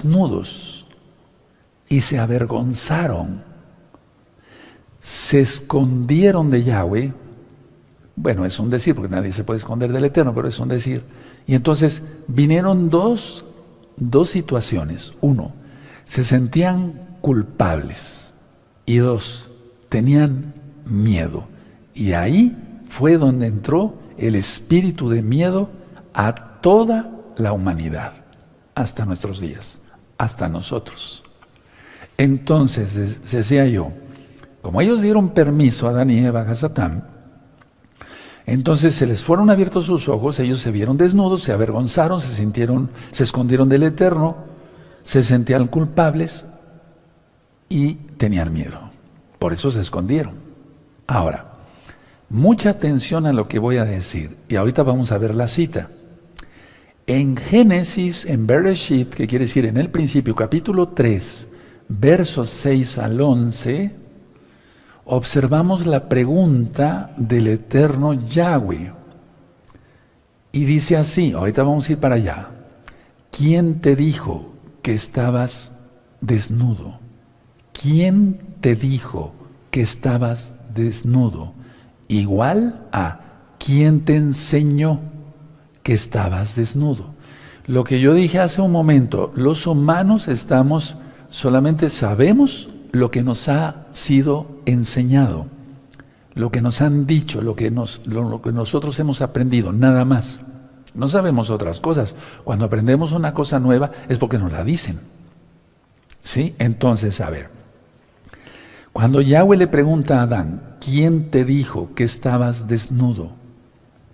desnudos y se avergonzaron. Se escondieron de Yahweh. Bueno, es un decir, porque nadie se puede esconder del Eterno, pero es un decir. Y entonces vinieron dos situaciones. Uno, se sentían culpables. Y dos, tenían miedo. Y ahí fue donde entró el espíritu de miedo a toda la humanidad, hasta nuestros días, hasta nosotros. Entonces, decía yo, como ellos dieron permiso a Adán y Eva, a Satán, entonces se les fueron abiertos sus ojos, ellos se vieron desnudos, se avergonzaron, se escondieron del Eterno, se sentían culpables y tenían miedo. Por eso se escondieron. Ahora, mucha atención a lo que voy a decir, y ahorita vamos a ver la cita. En Génesis, en Bereshit, que quiere decir en el principio, capítulo 3, versos 6 al 11, observamos la pregunta del eterno Yahweh. Y dice así, ahorita vamos a ir para allá. ¿Quién te dijo que estabas desnudo? ¿Quién te dijo que estabas desnudo? Igual a ¿quién te enseñó que estabas desnudo? Lo que yo dije hace un momento, los humanos solamente sabemos lo que nos ha sido enseñado, lo que nos han dicho, lo que nosotros hemos aprendido, nada más. No sabemos otras cosas. Cuando aprendemos una cosa nueva es porque nos la dicen. ¿Sí? Entonces, a ver, cuando Yahweh le pregunta a Adán, ¿quién te dijo que estabas desnudo?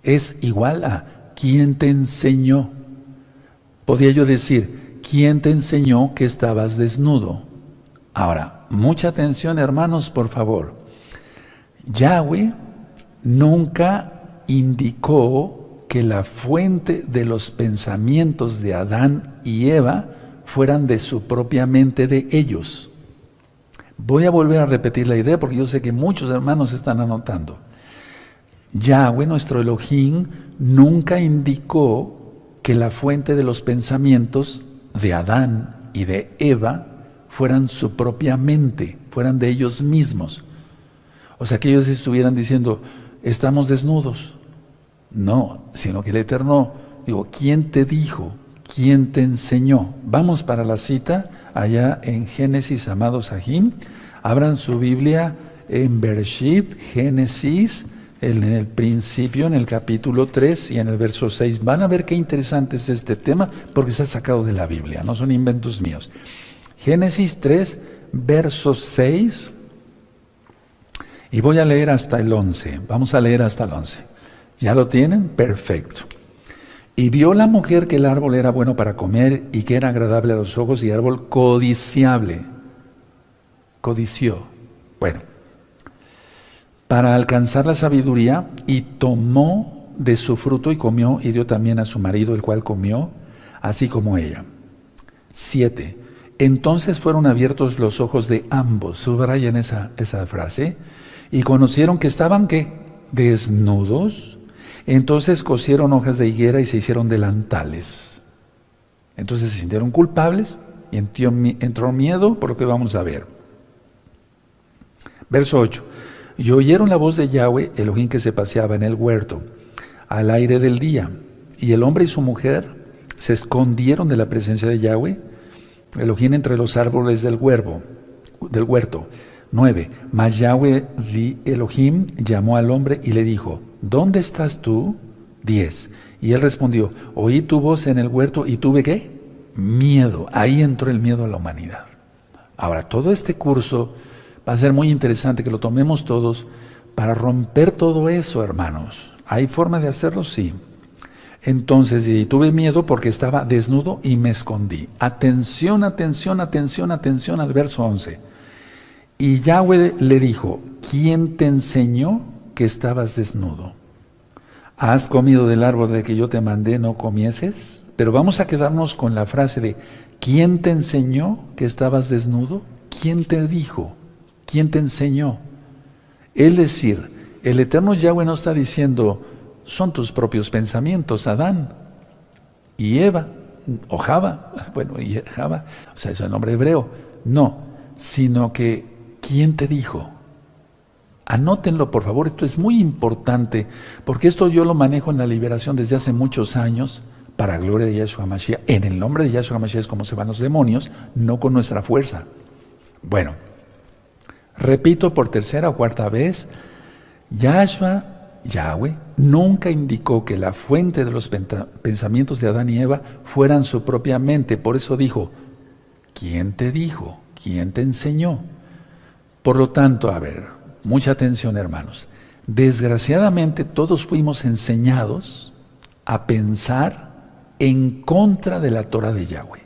Es igual a ¿quién te enseñó? Podría yo decir, ¿quién te enseñó que estabas desnudo? Ahora, mucha atención, hermanos, por favor. Yahweh nunca indicó que la fuente de los pensamientos de Adán y Eva fueran de su propia mente de ellos. Voy a volver a repetir la idea porque yo sé que muchos hermanos están anotando. Yahweh, nuestro Elohim, nunca indicó que la fuente de los pensamientos de Adán y de Eva fueran su propia mente, fueran de ellos mismos. O sea, que ellos estuvieran diciendo, estamos desnudos. No, sino que el Eterno, ¿quién te dijo? ¿Quién te enseñó? Vamos para la cita allá en Génesis, amados Ajim. Abran su Biblia en Bereshit, Génesis, en el principio, en el capítulo 3 y en el verso 6. Van a ver qué interesante es este tema porque está sacado de la Biblia, no son inventos míos. Génesis 3, verso 6. Y voy a leer hasta el 11. Vamos a leer hasta el 11. ¿Ya lo tienen? Perfecto. Y vio la mujer que el árbol era bueno para comer y que era agradable a los ojos y árbol codiciable. Codició. Bueno. Para alcanzar la sabiduría, y tomó de su fruto y comió y dio también a su marido, el cual comió, así como ella. 7. Entonces fueron abiertos los ojos de ambos. Subrayen esa frase. Y conocieron que estaban, ¿qué? Desnudos. Entonces cosieron hojas de higuera y se hicieron delantales. Entonces se sintieron culpables y entró miedo por lo que vamos a ver. Verso 8. Y oyeron la voz de Yahweh, Elohim, que se paseaba en el huerto, al aire del día. Y el hombre y su mujer se escondieron de la presencia de Yahweh, Elohim, entre los árboles del huerto. 9. Mas Yahweh Elohim llamó al hombre y le dijo, ¿dónde estás tú? 10. Y él respondió, oí tu voz en el huerto y tuve, ¿qué? Miedo. Ahí entró el miedo a la humanidad. Ahora, todo este curso va a ser muy interesante que lo tomemos todos para romper todo eso, hermanos. ¿Hay forma de hacerlo? Sí. Entonces, y tuve miedo porque estaba desnudo y me escondí. Atención, atención, atención, atención al verso 11. Y Yahweh le dijo, ¿quién te enseñó que estabas desnudo? ¿Has comido del árbol de que yo te mandé no comieses? Pero vamos a quedarnos con la frase de, ¿quién te enseñó que estabas desnudo? ¿Quién te dijo? ¿Quién te enseñó? Es decir, el eterno Yahweh no está diciendo, son tus propios pensamientos, Adán y Eva, o Java, bueno, y Java, o sea, es el nombre hebreo. No, sino que, ¿quién te dijo? Anótenlo, por favor, esto es muy importante, porque esto yo lo manejo en la liberación desde hace muchos años, para gloria de Yahshua Mashiach. En el nombre de Yahshua Mashiach es como se van los demonios, no con nuestra fuerza. Bueno, repito por tercera o cuarta vez, Yahweh, nunca indicó que la fuente de los pensamientos de Adán y Eva fueran su propia mente. Por eso dijo, ¿quién te dijo? ¿Quién te enseñó? Por lo tanto, a ver, mucha atención, hermanos. Desgraciadamente todos fuimos enseñados a pensar en contra de la Torah de Yahweh.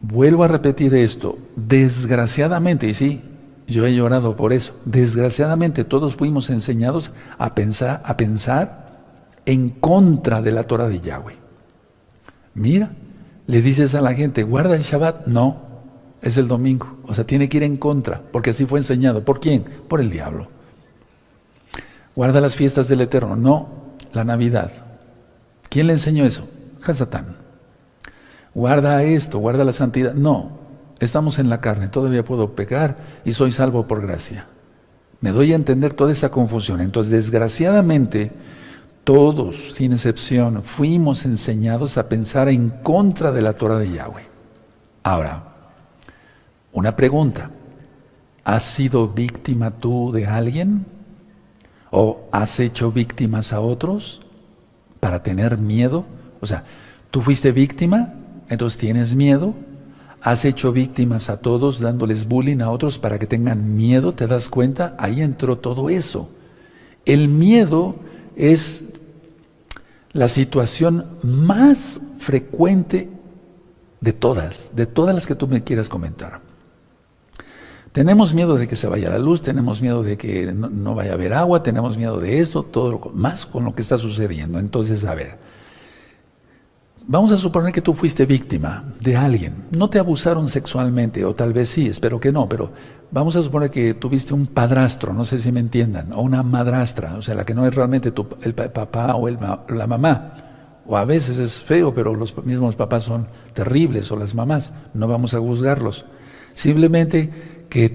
Vuelvo a repetir esto, desgraciadamente, y sí, yo he llorado por eso, desgraciadamente todos fuimos enseñados a pensar en contra de la Torah de Yahweh. Mira, le dices a la gente, guarda el Shabbat, no, es el domingo, o sea, tiene que ir en contra, porque así fue enseñado. ¿Por quién? Por el diablo. Guarda las fiestas del Eterno, no, la Navidad. ¿Quién le enseñó eso? Hasatán. Guarda esto, guarda la santidad. No, estamos en la carne, todavía puedo pecar y soy salvo por gracia. Me doy a entender toda esa confusión. Entonces, desgraciadamente, todos, sin excepción, fuimos enseñados a pensar en contra de la Torah de Yahweh. Ahora, una pregunta. ¿Has sido víctima tú de alguien? ¿O has hecho víctimas a otros para tener miedo? O sea, ¿tú fuiste víctima? Entonces tienes miedo. ¿Has hecho víctimas a todos dándoles bullying a otros para que tengan miedo? ¿Te das cuenta? Ahí entró todo eso. El miedo es la situación más frecuente de todas las que tú me quieras comentar. Tenemos miedo de que se vaya la luz, tenemos miedo de que no vaya a haber agua, tenemos miedo de esto, todo más con lo que está sucediendo. Entonces, a ver, vamos a suponer que tú fuiste víctima de alguien. No te abusaron sexualmente, o tal vez sí, espero que no, pero vamos a suponer que tuviste un padrastro, no sé si me entiendan, o una madrastra, o sea, la que no es realmente el papá o la mamá. O a veces es feo, pero los mismos papás son terribles, o las mamás, no vamos a juzgarlos. Simplemente que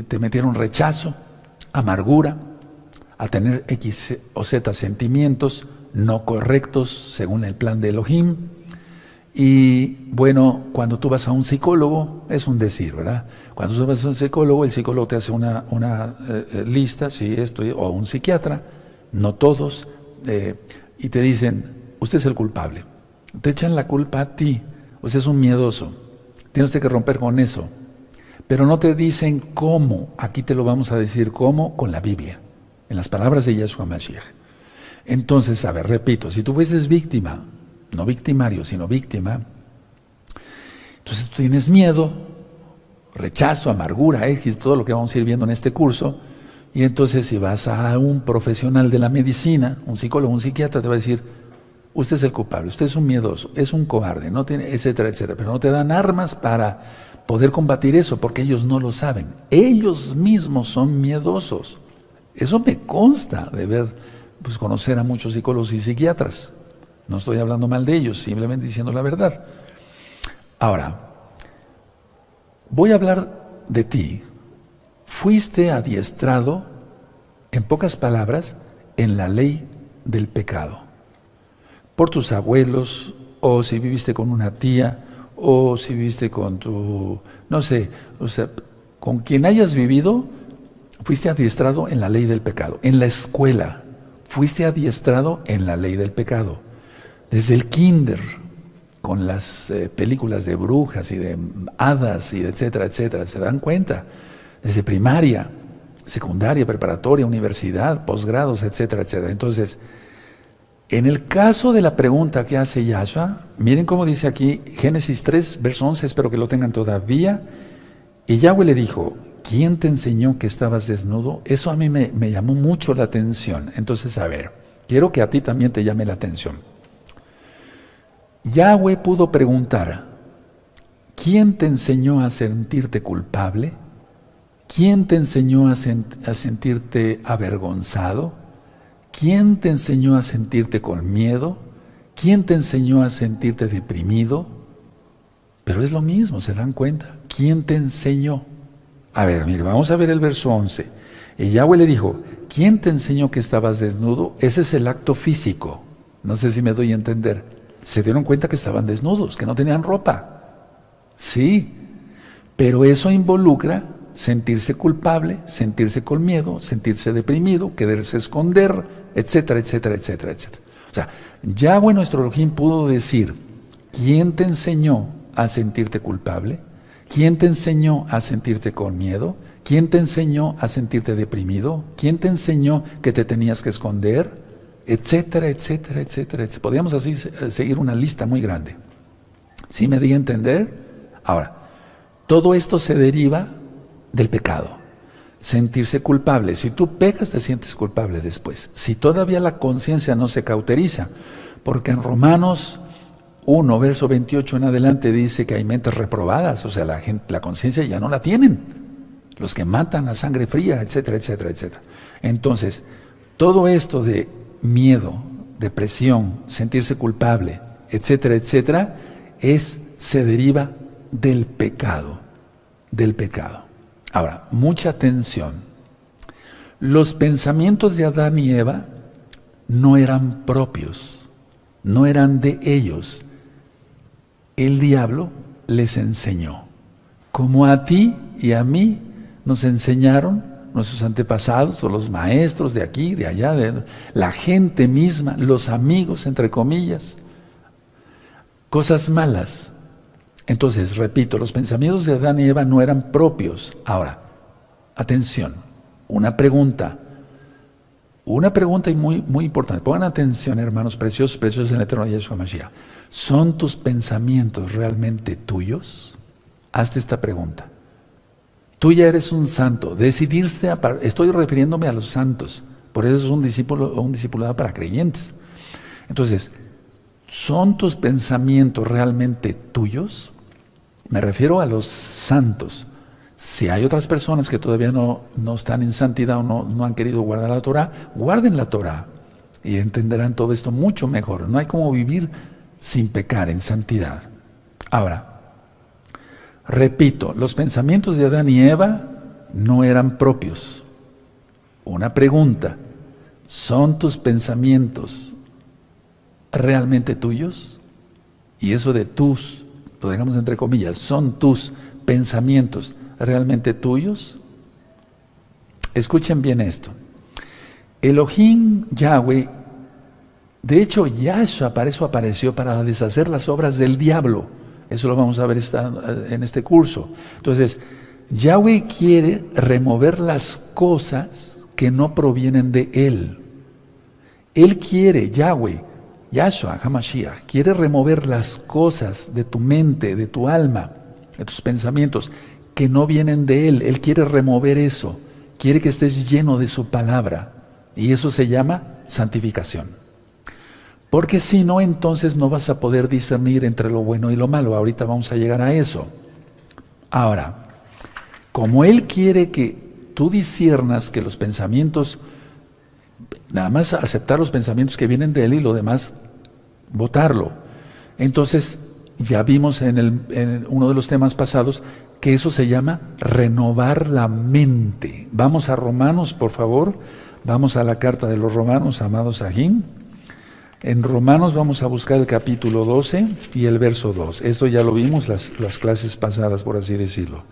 te metieron rechazo, amargura, a tener X o Z sentimientos no correctos según el plan de Elohim. Y bueno, cuando tú vas a un psicólogo, es un decir, ¿verdad? Cuando tú vas a un psicólogo, el psicólogo te hace una lista, sí, esto, o un psiquiatra, no todos, y te dicen, usted es el culpable. Te echan la culpa a ti, usted es un miedoso, tienes que romper con eso. Pero no te dicen cómo, aquí te lo vamos a decir cómo, con la Biblia, en las palabras de Yahshua Mashiach. Entonces, a ver, repito, si tú fueses víctima, no victimario, sino víctima, entonces tú tienes miedo, rechazo, amargura, X, todo lo que vamos a ir viendo en este curso, y entonces si vas a un profesional de la medicina, un psicólogo, un psiquiatra, te va a decir, usted es el culpable, usted es un miedoso, es un cobarde, no tiene, etcétera, etcétera, pero no te dan armas para poder combatir eso, porque ellos no lo saben. Ellos mismos son miedosos. Eso me consta de ver, pues conocer a muchos psicólogos y psiquiatras. No estoy hablando mal de ellos, simplemente diciendo la verdad. Ahora, voy a hablar de ti. Fuiste adiestrado, en pocas palabras, en la ley del pecado. Por tus abuelos, o si viviste con una tía, o si viviste con tu, no sé, o sea, con quien hayas vivido, fuiste adiestrado en la ley del pecado. En la escuela, fuiste adiestrado en la ley del pecado. Desde el kinder, con las películas de brujas y de hadas y etcétera, etcétera, ¿se dan cuenta? Desde primaria, secundaria, preparatoria, universidad, posgrados, etcétera, etcétera. Entonces, en el caso de la pregunta que hace Yahshua, miren cómo dice aquí, Génesis 3, verso 11, espero que lo tengan todavía. Y Yahweh le dijo, ¿quién te enseñó que estabas desnudo? Eso a mí me llamó mucho la atención. Entonces, a ver, quiero que a ti también te llame la atención. Yahweh pudo preguntar, ¿quién te enseñó a sentirte culpable? ¿Quién te enseñó a sentirte avergonzado? ¿Quién te enseñó a sentirte con miedo? ¿Quién te enseñó a sentirte deprimido? Pero es lo mismo, ¿se dan cuenta? ¿Quién te enseñó? A ver, mire, vamos a ver el verso 11. Y Yahweh le dijo, ¿quién te enseñó que estabas desnudo? Ese es el acto físico. No sé si me doy a entender. Se dieron cuenta que estaban desnudos, que no tenían ropa. Sí, pero eso involucra sentirse culpable, sentirse con miedo, sentirse deprimido, quererse esconder, etcétera, etcétera, etcétera, etcétera. O sea, Yahweh nuestro Elohim pudo decir, ¿quién te enseñó a sentirte culpable? ¿Quién te enseñó a sentirte con miedo? ¿Quién te enseñó a sentirte deprimido? ¿Quién te enseñó que te tenías que esconder? Etcétera, etcétera, etcétera, etcétera. Podríamos así seguir una lista muy grande. ¿Sí me di a entender? Ahora, todo esto se deriva del pecado. Sentirse culpable. Si tú pecas, te sientes culpable después. Si todavía la conciencia no se cauteriza, porque en Romanos 1, verso 28 en adelante dice que hay mentes reprobadas, o sea, la conciencia ya no la tienen. Los que matan a sangre fría, etcétera, etcétera, etcétera. Entonces, todo esto de miedo, depresión, sentirse culpable, etcétera, etcétera, se deriva del pecado, del pecado. Ahora, mucha atención. Los pensamientos de Adán y Eva no eran propios, no eran de ellos. El diablo les enseñó, como a ti y a mí nos enseñaron nuestros antepasados o los maestros de aquí, de allá, la gente misma, los amigos, entre comillas, cosas malas. Entonces, repito, los pensamientos de Adán y Eva no eran propios. Ahora, atención, una pregunta y muy, muy importante. Pongan atención, hermanos preciosos, preciosos en el eterno Yeshua Mashiach. ¿Son tus pensamientos realmente tuyos? Hazte esta pregunta. Tú ya eres un santo. Decidiste, estoy refiriéndome a los santos, por eso es un discípulo o un discipulado para creyentes. Entonces, ¿son tus pensamientos realmente tuyos? Me refiero a los santos. Si hay otras personas que todavía no están en santidad o no han querido guardar la Torah, guarden la Torah y entenderán todo esto mucho mejor. No hay como vivir sin pecar en santidad. Ahora, repito, los pensamientos de Adán y Eva no eran propios. Una pregunta, ¿son tus pensamientos realmente tuyos? Y eso de tus, lo dejamos entre comillas, ¿son tus pensamientos realmente tuyos? Escuchen bien esto. Elohim, Yahweh, de hecho Yahshua para eso apareció, para deshacer las obras del diablo. Eso lo vamos a ver en este curso. Entonces, Yahweh quiere remover las cosas que no provienen de Él. Él quiere, Yahweh, Yahshua HaMashiach, quiere remover las cosas de tu mente, de tu alma, de tus pensamientos, que no vienen de Él. Él quiere remover eso. Quiere que estés lleno de su palabra. Y eso se llama santificación. Porque si no, entonces no vas a poder discernir entre lo bueno y lo malo. Ahorita vamos a llegar a eso. Ahora, como Él quiere que tú disciernas que los pensamientos, nada más aceptar los pensamientos que vienen de Él y lo demás, botarlo. Entonces, ya vimos en uno de los temas pasados que eso se llama renovar la mente. Vamos a Romanos, por favor. Vamos a la carta de los Romanos, amados Sahim. En Romanos vamos a buscar el capítulo 12 y el verso 2. Esto ya lo vimos las clases pasadas, por así decirlo.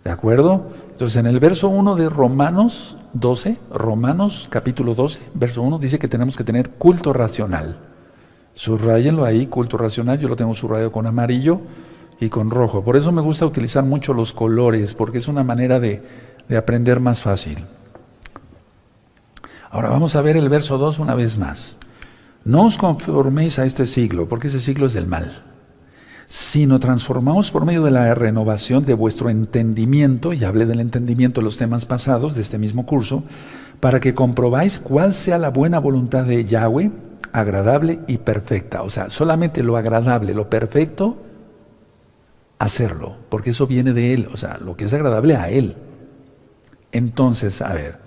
¿De acuerdo? Entonces, en el verso 1 de Romanos 12, Romanos capítulo 12, verso 1, dice que tenemos que tener culto racional. Subrayenlo ahí, culto racional. Yo lo tengo subrayado con amarillo y con rojo. Por eso me gusta utilizar mucho los colores, porque es una manera de aprender más fácil. Ahora vamos a ver el verso 2 una vez más. No os conforméis a este siglo, porque ese siglo es del mal, sino transformaos por medio de la renovación de vuestro entendimiento, y hablé del entendimiento en los temas pasados de este mismo curso, para que comprobáis cuál sea la buena voluntad de Yahweh, agradable y perfecta. O sea, solamente lo agradable, lo perfecto, hacerlo, porque eso viene de Él, o sea, lo que es agradable a Él. Entonces, a ver,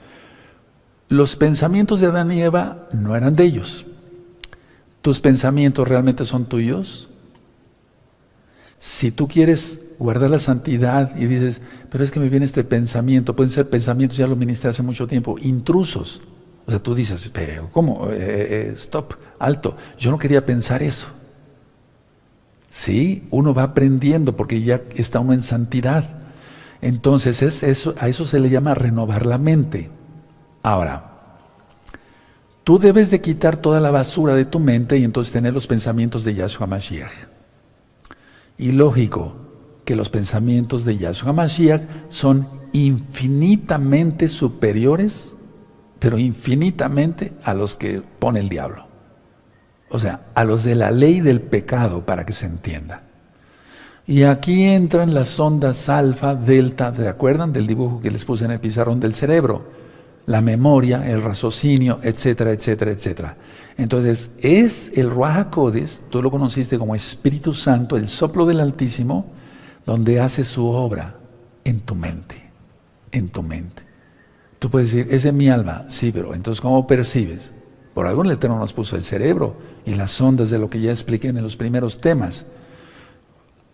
los pensamientos de Adán y Eva no eran de ellos, ¿Tus pensamientos realmente son tuyos? Si tú quieres guardar la santidad y dices, pero es que me viene este pensamiento, pueden ser pensamientos, ya lo ministré hace mucho tiempo, intrusos. O sea, tú dices, pero ¿cómo? Stop, alto, yo no quería pensar eso. Sí, uno va aprendiendo porque ya está uno en santidad. Entonces a eso se le llama renovar la mente. Ahora, tú debes de quitar toda la basura de tu mente y entonces tener los pensamientos de Yahshua Mashiach. Y lógico que los pensamientos de Yahshua Mashiach son infinitamente superiores, pero infinitamente a los que pone el diablo. O sea, a los de la ley del pecado, para que se entienda. Y aquí entran las ondas alfa, delta, ¿te acuerdan del dibujo que les puse en el pizarrón del cerebro? La memoria, el raciocinio, etcétera, etcétera, etcétera. Entonces, es el Ruach HaKodesh, tú lo conociste como Espíritu Santo, el soplo del Altísimo, donde hace su obra en tu mente, en tu mente. Tú puedes decir, esa es mi alma, sí, pero entonces ¿cómo percibes? Por algo el Eterno nos puso el cerebro y las ondas de lo que ya expliqué en los primeros temas.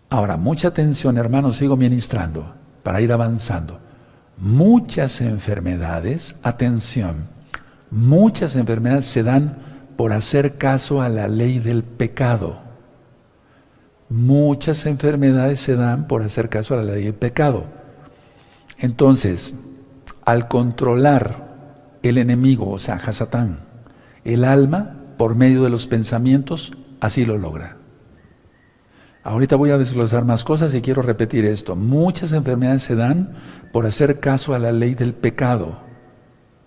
Ahora, mucha atención, hermanos, sigo ministrando para ir avanzando. Muchas enfermedades, atención, muchas enfermedades se dan por hacer caso a la ley del pecado. Muchas enfermedades se dan por hacer caso a la ley del pecado. Entonces, al controlar el enemigo, o sea, Hasatán, el alma, por medio de los pensamientos, así lo logra. Ahorita voy a desglosar más cosas y quiero repetir esto. Muchas enfermedades se dan por hacer caso a la ley del pecado.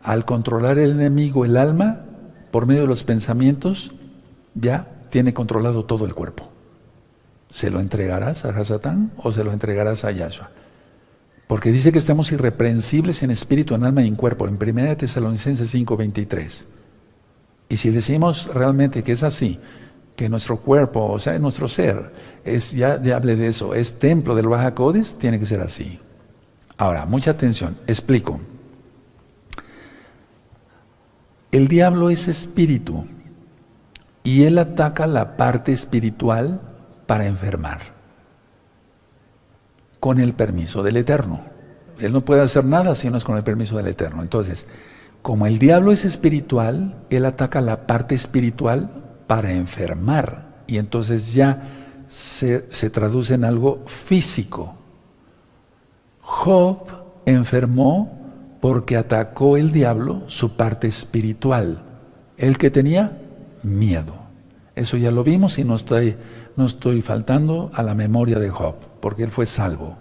Al controlar el enemigo, el alma, por medio de los pensamientos, ya tiene controlado todo el cuerpo. ¿Se lo entregarás a Hasatán o se lo entregarás a Yahshua? Porque dice que estamos irreprensibles en espíritu, en alma y en cuerpo, en 1 Tesalonicenses 5:23. Y si decimos realmente que es así, que nuestro cuerpo, o sea, nuestro ser, ya hable de eso, es templo del Ruach HaKodesh, tiene que ser así. Ahora, mucha atención, explico. El diablo es espíritu y él ataca la parte espiritual para enfermar, con el permiso del Eterno. Él no puede hacer nada si no es con el permiso del Eterno. Entonces, como el diablo es espiritual, él ataca la parte espiritual para enfermar, y entonces ya se traduce en algo físico. Job enfermó porque atacó el diablo su parte espiritual, el que tenía miedo. Eso ya lo vimos y no estoy faltando a la memoria de Job, porque él fue salvo.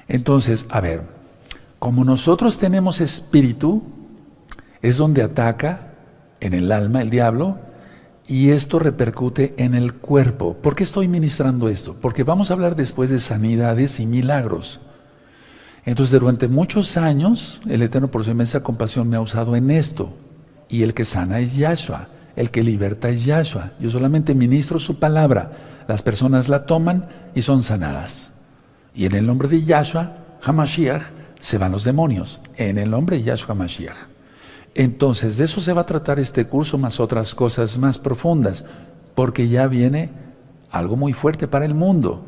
Entonces, a ver, como nosotros tenemos espíritu, es donde ataca en el alma el diablo, y esto repercute en el cuerpo. ¿Por qué estoy ministrando esto? Porque vamos a hablar después de sanidades y milagros. Entonces, durante muchos años, el Eterno por su inmensa compasión me ha usado en esto. Y el que sana es Yahshua, el que liberta es Yahshua. Yo solamente ministro su palabra. Las personas la toman y son sanadas. Y en el nombre de Yahshua HaMashiach se van los demonios. En el nombre de Yahshua HaMashiach. Entonces, de eso se va a tratar este curso, más otras cosas más profundas, porque ya viene algo muy fuerte para el mundo.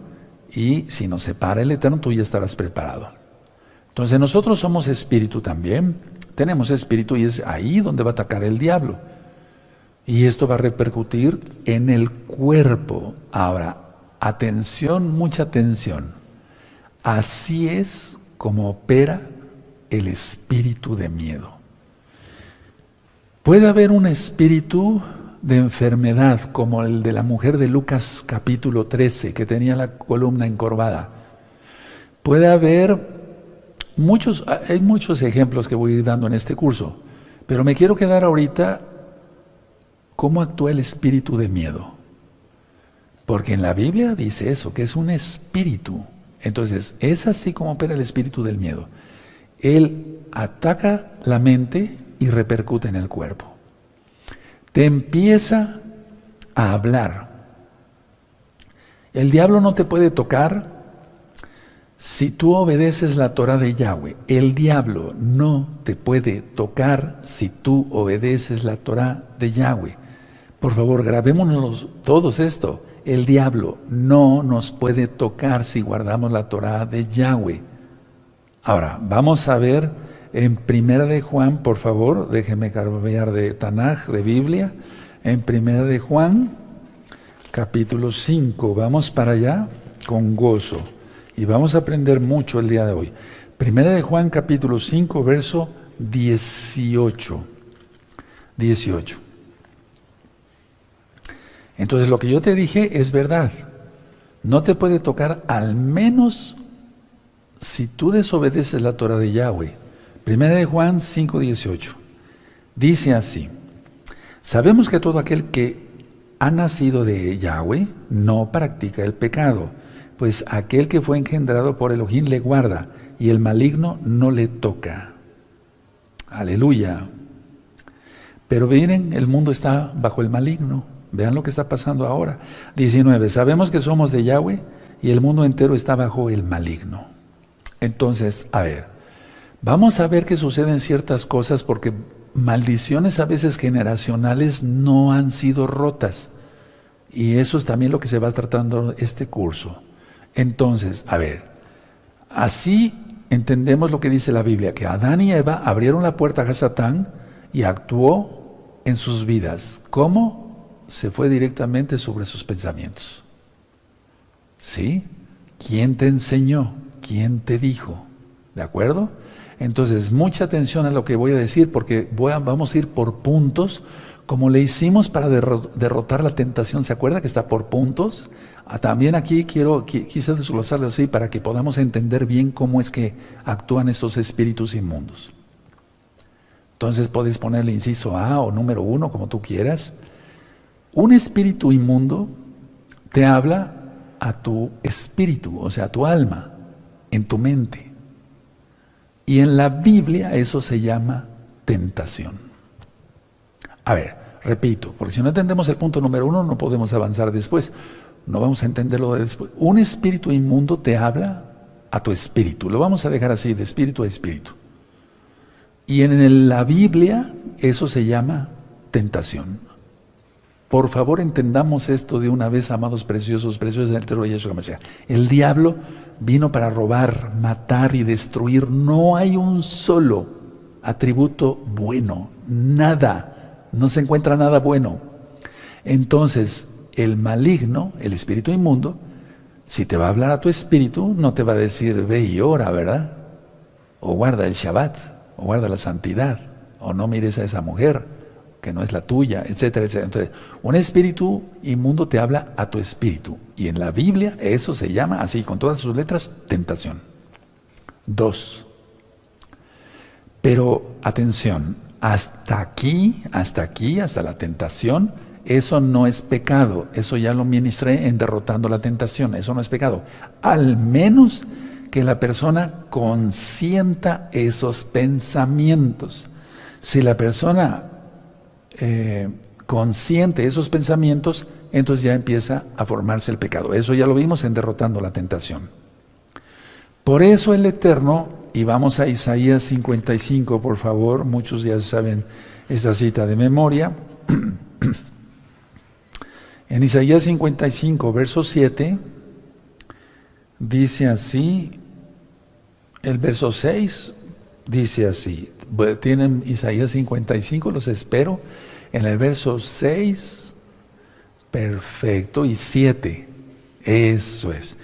Y si nos separa el Eterno, tú ya estarás preparado. Entonces, nosotros somos espíritu también. Tenemos espíritu y es ahí donde va a atacar el diablo. Y esto va a repercutir en el cuerpo. Ahora, atención, mucha atención. Así es como opera el espíritu de miedo. Puede haber un espíritu de enfermedad como el de la mujer de Lucas capítulo 13, que tenía la columna encorvada. Puede haber hay muchos ejemplos que voy a ir dando en este curso, pero me quiero quedar ahorita cómo actúa el espíritu de miedo. Porque en la Biblia dice eso, que es un espíritu. Entonces, es así como opera el espíritu del miedo. Él ataca la mente y repercute en el cuerpo. Te empieza a hablar. El diablo no te puede tocar si tú obedeces la Torah de Yahweh. El diablo no te puede tocar si tú obedeces la Torah de Yahweh. Por favor, grabémonos todos esto. El diablo no nos puede tocar si guardamos la Torah de Yahweh. Ahora, vamos a ver en Primera de Juan, por favor, déjenme cambiar de Tanaj, de Biblia. En Primera de Juan, capítulo 5, vamos para allá con gozo. Y vamos a aprender mucho el día de hoy. Primera de Juan, capítulo 5, verso 18. 18. Entonces lo que yo te dije es verdad. No te puede tocar, al menos si tú desobedeces la Torah de Yahweh. Primera de Juan 5, 18. Dice así: sabemos que todo aquel que ha nacido de Yahweh no practica el pecado, pues aquel que fue engendrado por Elohim le guarda, y el maligno no le toca. Aleluya. Pero miren, el mundo está bajo el maligno. Vean lo que está pasando ahora. 19. Sabemos que somos de Yahweh y el mundo entero está bajo el maligno. Entonces, a ver, vamos a ver que suceden ciertas cosas porque maldiciones a veces generacionales no han sido rotas. Y eso es también lo que se va tratando este curso. Entonces, a ver, así entendemos lo que dice la Biblia, que Adán y Eva abrieron la puerta a Satán y actuó en sus vidas. ¿Cómo? Se fue directamente sobre sus pensamientos. ¿Sí? ¿Quién te enseñó? ¿Quién te dijo? ¿De acuerdo? Entonces, mucha atención a lo que voy a decir, porque vamos a ir por puntos, como le hicimos para derrotar la tentación. ¿Se acuerda que está por puntos? También aquí quise desglosarlo así para que podamos entender bien cómo es que actúan estos espíritus inmundos. Entonces, puedes ponerle inciso A o número 1, como tú quieras. Un espíritu inmundo te habla a tu espíritu, o sea, a tu alma, en tu mente. Y en la Biblia eso se llama tentación. A ver, repito, porque si no entendemos el punto número 1 no podemos avanzar después. No vamos a entenderlo después. Un espíritu inmundo te habla a tu espíritu. Lo vamos a dejar así, de espíritu a espíritu. Y en la Biblia eso se llama tentación. Por favor, entendamos esto de una vez, amados preciosos, preciosos del Eterno Yeshua Mashiach. El diablo vino para robar, matar y destruir. No hay un solo atributo bueno, nada. No se encuentra nada bueno. Entonces, el maligno, el espíritu inmundo, si te va a hablar a tu espíritu, no te va a decir, ve y ora, ¿verdad? O guarda el Shabbat, o guarda la santidad, o no mires a esa mujer que no es la tuya, etcétera, etcétera. Entonces, un espíritu inmundo te habla a tu espíritu. Y en la Biblia eso se llama, así con todas sus letras, tentación. 2. Pero, atención, hasta aquí, hasta la tentación, eso no es pecado. Eso ya lo ministré en derrotando la tentación. Eso no es pecado. Al menos que la persona consienta esos pensamientos. Si la persona consciente esos pensamientos, entonces ya empieza a formarse el pecado. Eso ya lo vimos en derrotando la tentación. Por eso el Eterno, y vamos a Isaías 55, por favor, muchos ya saben esta cita de memoria. En Isaías 55, verso 7, dice así, el verso 6 dice así. Tienen Isaías 55, los espero. En el verso 6, perfecto, y 7, eso es.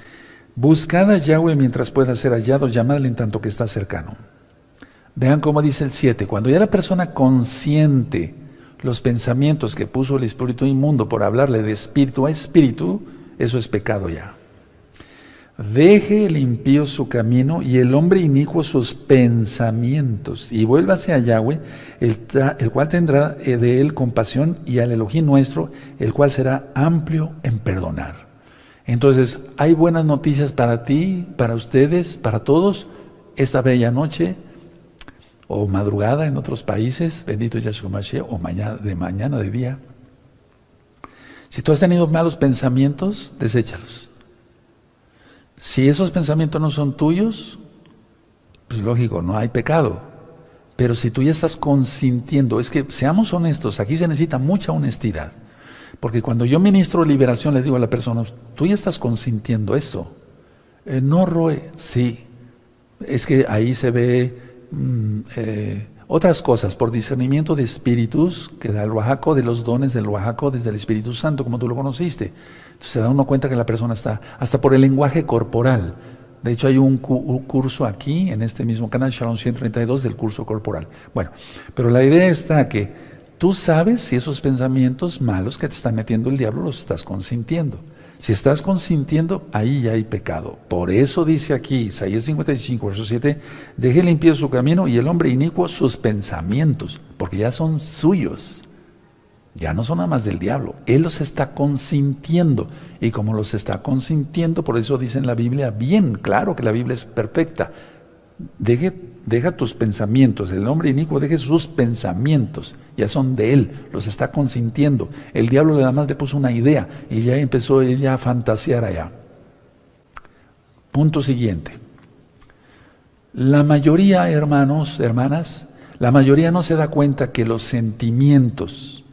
Buscad a Yahweh mientras pueda ser hallado, llamadle en tanto que está cercano. Vean cómo dice el 7, cuando ya la persona consciente los pensamientos que puso el espíritu inmundo por hablarle de espíritu a espíritu, eso es pecado ya. Deje el impío su camino y el hombre inicuo sus pensamientos, y vuélvase a Yahweh, el cual tendrá de él compasión, y al Elohim nuestro, el cual será amplio en perdonar. Entonces, hay buenas noticias para ti, para ustedes, para todos, esta bella noche, o madrugada en otros países, bendito Yahshua Mashiach, o mañana de día. Si tú has tenido malos pensamientos, deséchalos. Si esos pensamientos no son tuyos, pues lógico, no hay pecado. Pero si tú ya estás consintiendo, es que seamos honestos, aquí se necesita mucha honestidad. Porque cuando yo ministro liberación, le digo a la persona, tú ya estás consintiendo eso. No, Roe, sí. Es que ahí se ve otras cosas, por discernimiento de espíritus, que da el Ruajaco, de los dones del Ruajaco desde el Espíritu Santo, como tú lo conociste. Entonces se da uno cuenta que la persona está, hasta por el lenguaje corporal. De hecho hay un curso aquí, en este mismo canal, Shalom 132, del curso corporal. Bueno, pero la idea está que tú sabes si esos pensamientos malos que te está metiendo el diablo los estás consintiendo. Si estás consintiendo, ahí ya hay pecado. Por eso dice aquí, Isaías 55, verso 7, deje limpio su camino y el hombre inicuo sus pensamientos, porque ya son suyos. Ya no son nada más del diablo. Él los está consintiendo. Y como los está consintiendo, por eso dice en la Biblia, bien claro que la Biblia es perfecta. Deja tus pensamientos, el hombre inicuo deje sus pensamientos, ya son de él, los está consintiendo. El diablo nada más le puso una idea y ya empezó ella a fantasear allá. Punto siguiente. La mayoría, hermanos, hermanas, la mayoría no se da cuenta que los sentimientos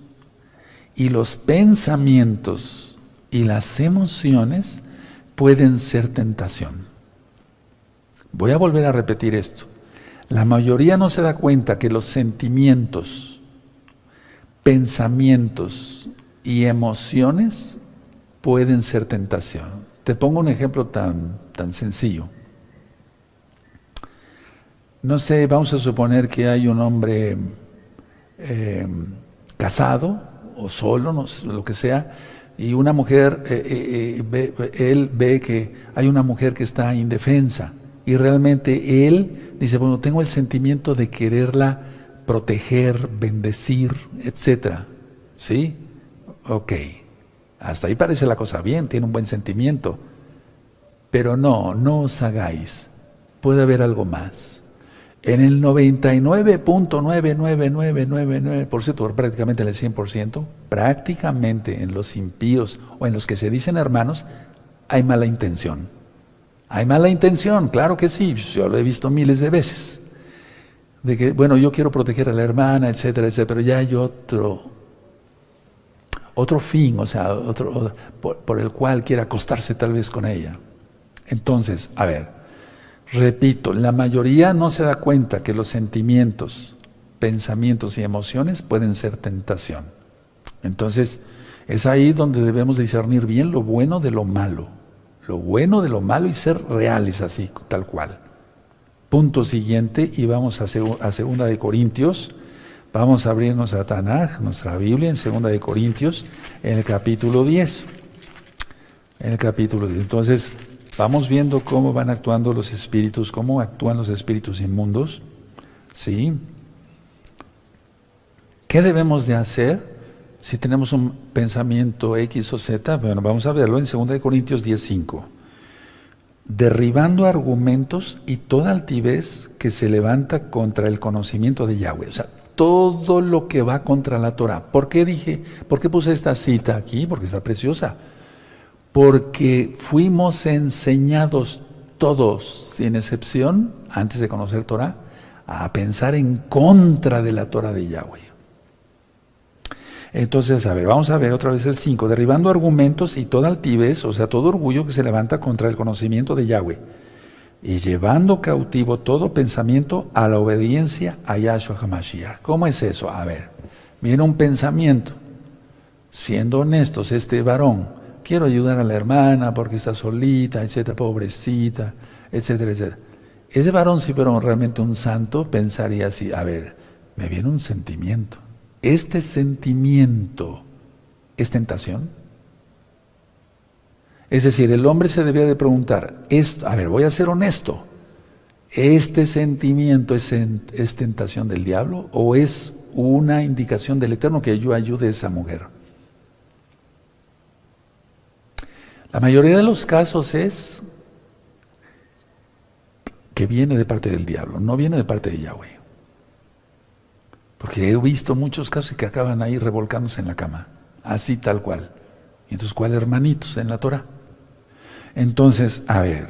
y los pensamientos y las emociones pueden ser tentación. Voy a volver a repetir esto. La mayoría no se da cuenta que los sentimientos, pensamientos y emociones pueden ser tentación. Te pongo un ejemplo tan sencillo. No sé, vamos a suponer que hay un hombre casado o solo, no sé, lo que sea, y una mujer, él ve que hay una mujer que está indefensa. Y realmente él dice, bueno, tengo el sentimiento de quererla proteger, bendecir, etcétera. ¿Sí? Ok. Hasta ahí parece la cosa bien, tiene un buen sentimiento. Pero no os hagáis. Puede haber algo más. En el 99.99999%, prácticamente en el 100%, prácticamente en los impíos o en los que se dicen hermanos, hay mala intención. Hay mala intención, claro que sí, yo lo he visto miles de veces. De que, bueno, yo quiero proteger a la hermana, etcétera, etcétera, pero ya hay otro fin, o sea, por el cual quiere acostarse tal vez con ella. Entonces, a ver, repito, la mayoría no se da cuenta que los sentimientos, pensamientos y emociones pueden ser tentación. Entonces, es ahí donde debemos discernir bien lo bueno de lo malo. Lo bueno de lo malo y ser reales así, tal cual. Punto siguiente, y vamos a 2 de Corintios. Vamos a abrirnos a Tanaj, nuestra Biblia, en 2 de Corintios, en el capítulo 10. En el capítulo 10. Entonces, vamos viendo cómo van actuando los espíritus, cómo actúan los espíritus inmundos. ¿Sí? ¿Qué debemos de hacer? Si tenemos un pensamiento X o Z, bueno, vamos a verlo en 2 de Corintios 10:5. Derribando argumentos y toda altivez que se levanta contra el conocimiento de Yahweh. O sea, todo lo que va contra la Torah. ¿Por qué puse esta cita aquí? Porque está preciosa. Porque fuimos enseñados todos, sin excepción, antes de conocer Torah, a pensar en contra de la Torah de Yahweh. Entonces, a ver, vamos a ver otra vez el 5. Derribando argumentos y toda altivez, o sea, todo orgullo que se levanta contra el conocimiento de Yahweh. Y llevando cautivo todo pensamiento a la obediencia a Yahshua HaMashiach. ¿Cómo es eso? A ver, viene un pensamiento. Siendo honestos, este varón, quiero ayudar a la hermana porque está solita, etcétera, pobrecita, etcétera, etcétera. Ese varón, si fuera realmente un santo, pensaría así, a ver, me viene un sentimiento. ¿Este sentimiento es tentación? Es decir, el hombre se debía de preguntar, a ver, voy a ser honesto, ¿este sentimiento es tentación del diablo o es una indicación del Eterno que yo ayude a esa mujer? La mayoría de los casos es que viene de parte del diablo, no viene de parte de Yahweh. Porque he visto muchos casos que acaban ahí revolcándose en la cama, así tal cual. Y entonces, ¿cuál hermanitos en la Torah? Entonces, a ver,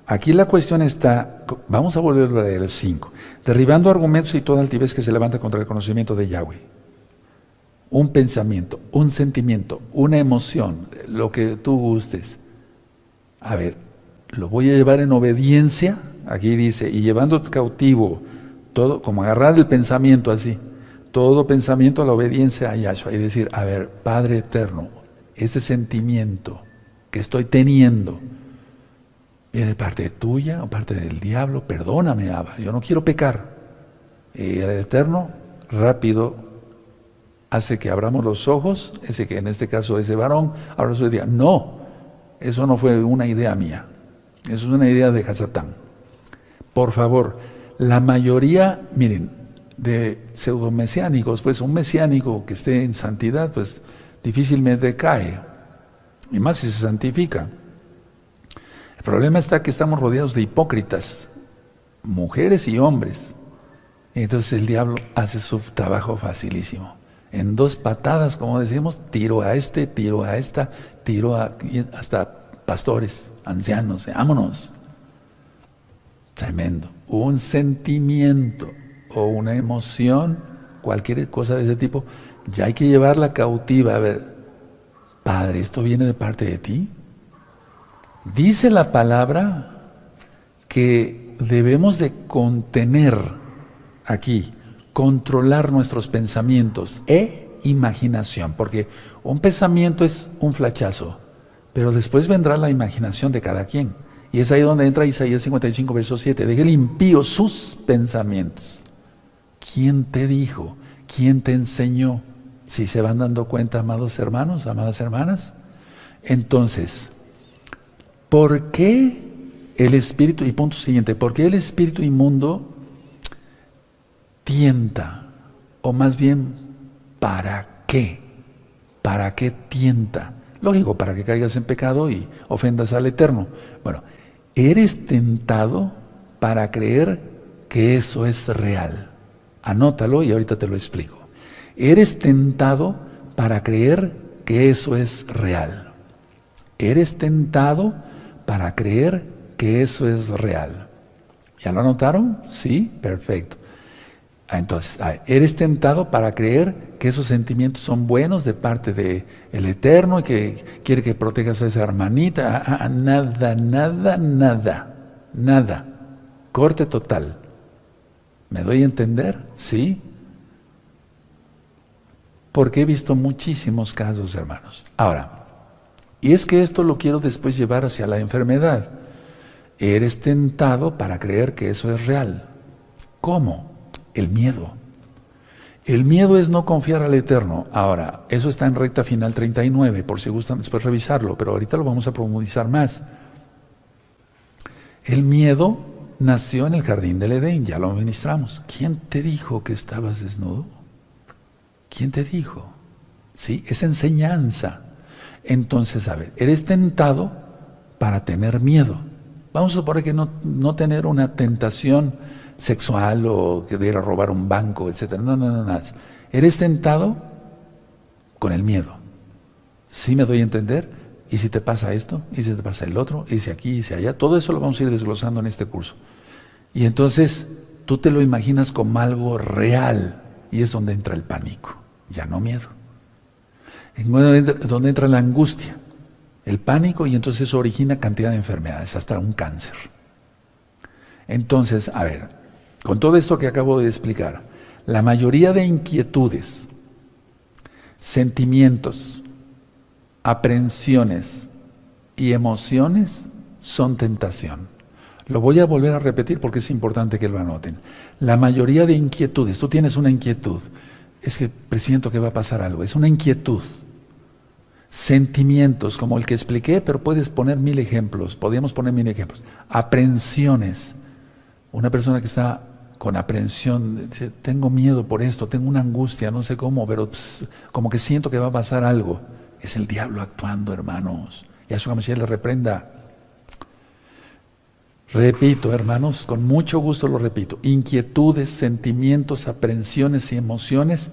aquí la cuestión está, vamos a volver a leer el 5. Derribando argumentos y toda altivez que se levanta contra el conocimiento de Yahweh. un pensamiento, un sentimiento, una emoción, lo que tú gustes. A ver, lo voy a llevar en obediencia, aquí dice, y llevando cautivo todo, como agarrar el pensamiento así, todo pensamiento a la obediencia a Yahshua, y decir, a ver, Padre eterno, este sentimiento que estoy teniendo, ¿viene de parte tuya o parte del diablo? Perdóname, Abba, yo no quiero pecar. El Eterno rápido hace que abramos los ojos, ese que en este caso es de varón, ahora soy de no, eso no fue una idea mía, eso es una idea de Hasatán. Por favor, la mayoría, miren, de pseudomesiánicos, pues un mesiánico que esté en santidad, pues difícilmente cae, y más si se santifica. El problema está que estamos rodeados de hipócritas, mujeres y hombres. Entonces el diablo hace su trabajo facilísimo. En 2 patadas, como decimos, tiro a este, tiro a esta, tiro a hasta pastores, ancianos, vámonos. Tremendo. Un sentimiento o una emoción, cualquier cosa de ese tipo, ya hay que llevarla cautiva. A ver, Padre, ¿esto viene de parte de ti? Dice la palabra que debemos de contener aquí, controlar nuestros pensamientos e imaginación, porque un pensamiento es un flachazo, pero después vendrá la imaginación de cada quien, y es ahí donde entra Isaías 55, verso 7, deje el impío sus pensamientos. ¿Quién te dijo? ¿Quién te enseñó? Si se van dando cuenta, amados hermanos, amadas hermanas, entonces, ¿por qué el espíritu, y punto siguiente, por qué el espíritu inmundo tienta? O más bien, ¿para qué? ¿Para qué tienta? Lógico, para que caigas en pecado y ofendas al Eterno. Bueno, eres tentado para creer que eso es real. Anótalo y ahorita te lo explico. Eres tentado para creer que eso es real. Eres tentado para creer que eso es real. ¿Ya lo anotaron? Sí, perfecto. Entonces, eres tentado para creer que esos sentimientos son buenos de parte del Eterno y que quiere que protejas a esa hermanita. Nada, nada, nada, nada. Corte total. ¿Me doy a entender? Sí. Porque he visto muchísimos casos, hermanos. Ahora, y es que esto lo quiero después llevar hacia la enfermedad. Eres tentado para creer que eso es real. ¿Cómo? El miedo. El miedo es no confiar al Eterno. Ahora, eso está en recta final 39, por si gustan después revisarlo, pero ahorita lo vamos a profundizar más. El miedo nació en el jardín del Edén, ya lo ministramos. ¿Quién te dijo que estabas desnudo? ¿Quién te dijo? Sí, es enseñanza. Entonces, a ver, eres tentado para tener miedo. Vamos a suponer que no tener una tentación sexual o que de ir a robar un banco, etc. No, nada. Eres tentado con el miedo. ¿Sí me doy a entender? ¿Y si te pasa esto? ¿Y si te pasa el otro? ¿Y si aquí? ¿Y si allá? Todo eso lo vamos a ir desglosando en este curso. Y entonces tú te lo imaginas como algo real y es donde entra el pánico, ya no miedo. Es donde entra la angustia, el pánico, y entonces eso origina cantidad de enfermedades, hasta un cáncer. Entonces, a ver, con todo esto que acabo de explicar, la mayoría de inquietudes, sentimientos, aprehensiones y emociones son tentación. Lo voy a volver a repetir porque es importante que lo anoten. La mayoría de inquietudes, tú tienes una inquietud, es que presiento que va a pasar algo, es una inquietud. Sentimientos, como el que expliqué, pero puedes poner 1000 ejemplos, podríamos poner 1000 ejemplos. Aprehensiones, una persona que está con aprehensión, dice, tengo miedo por esto, tengo una angustia, no sé cómo, pero como que siento que va a pasar algo. Es el diablo actuando, hermanos. Yahshua Mashiach le reprenda. Repito, hermanos, con mucho gusto lo repito. Inquietudes, sentimientos, aprehensiones y emociones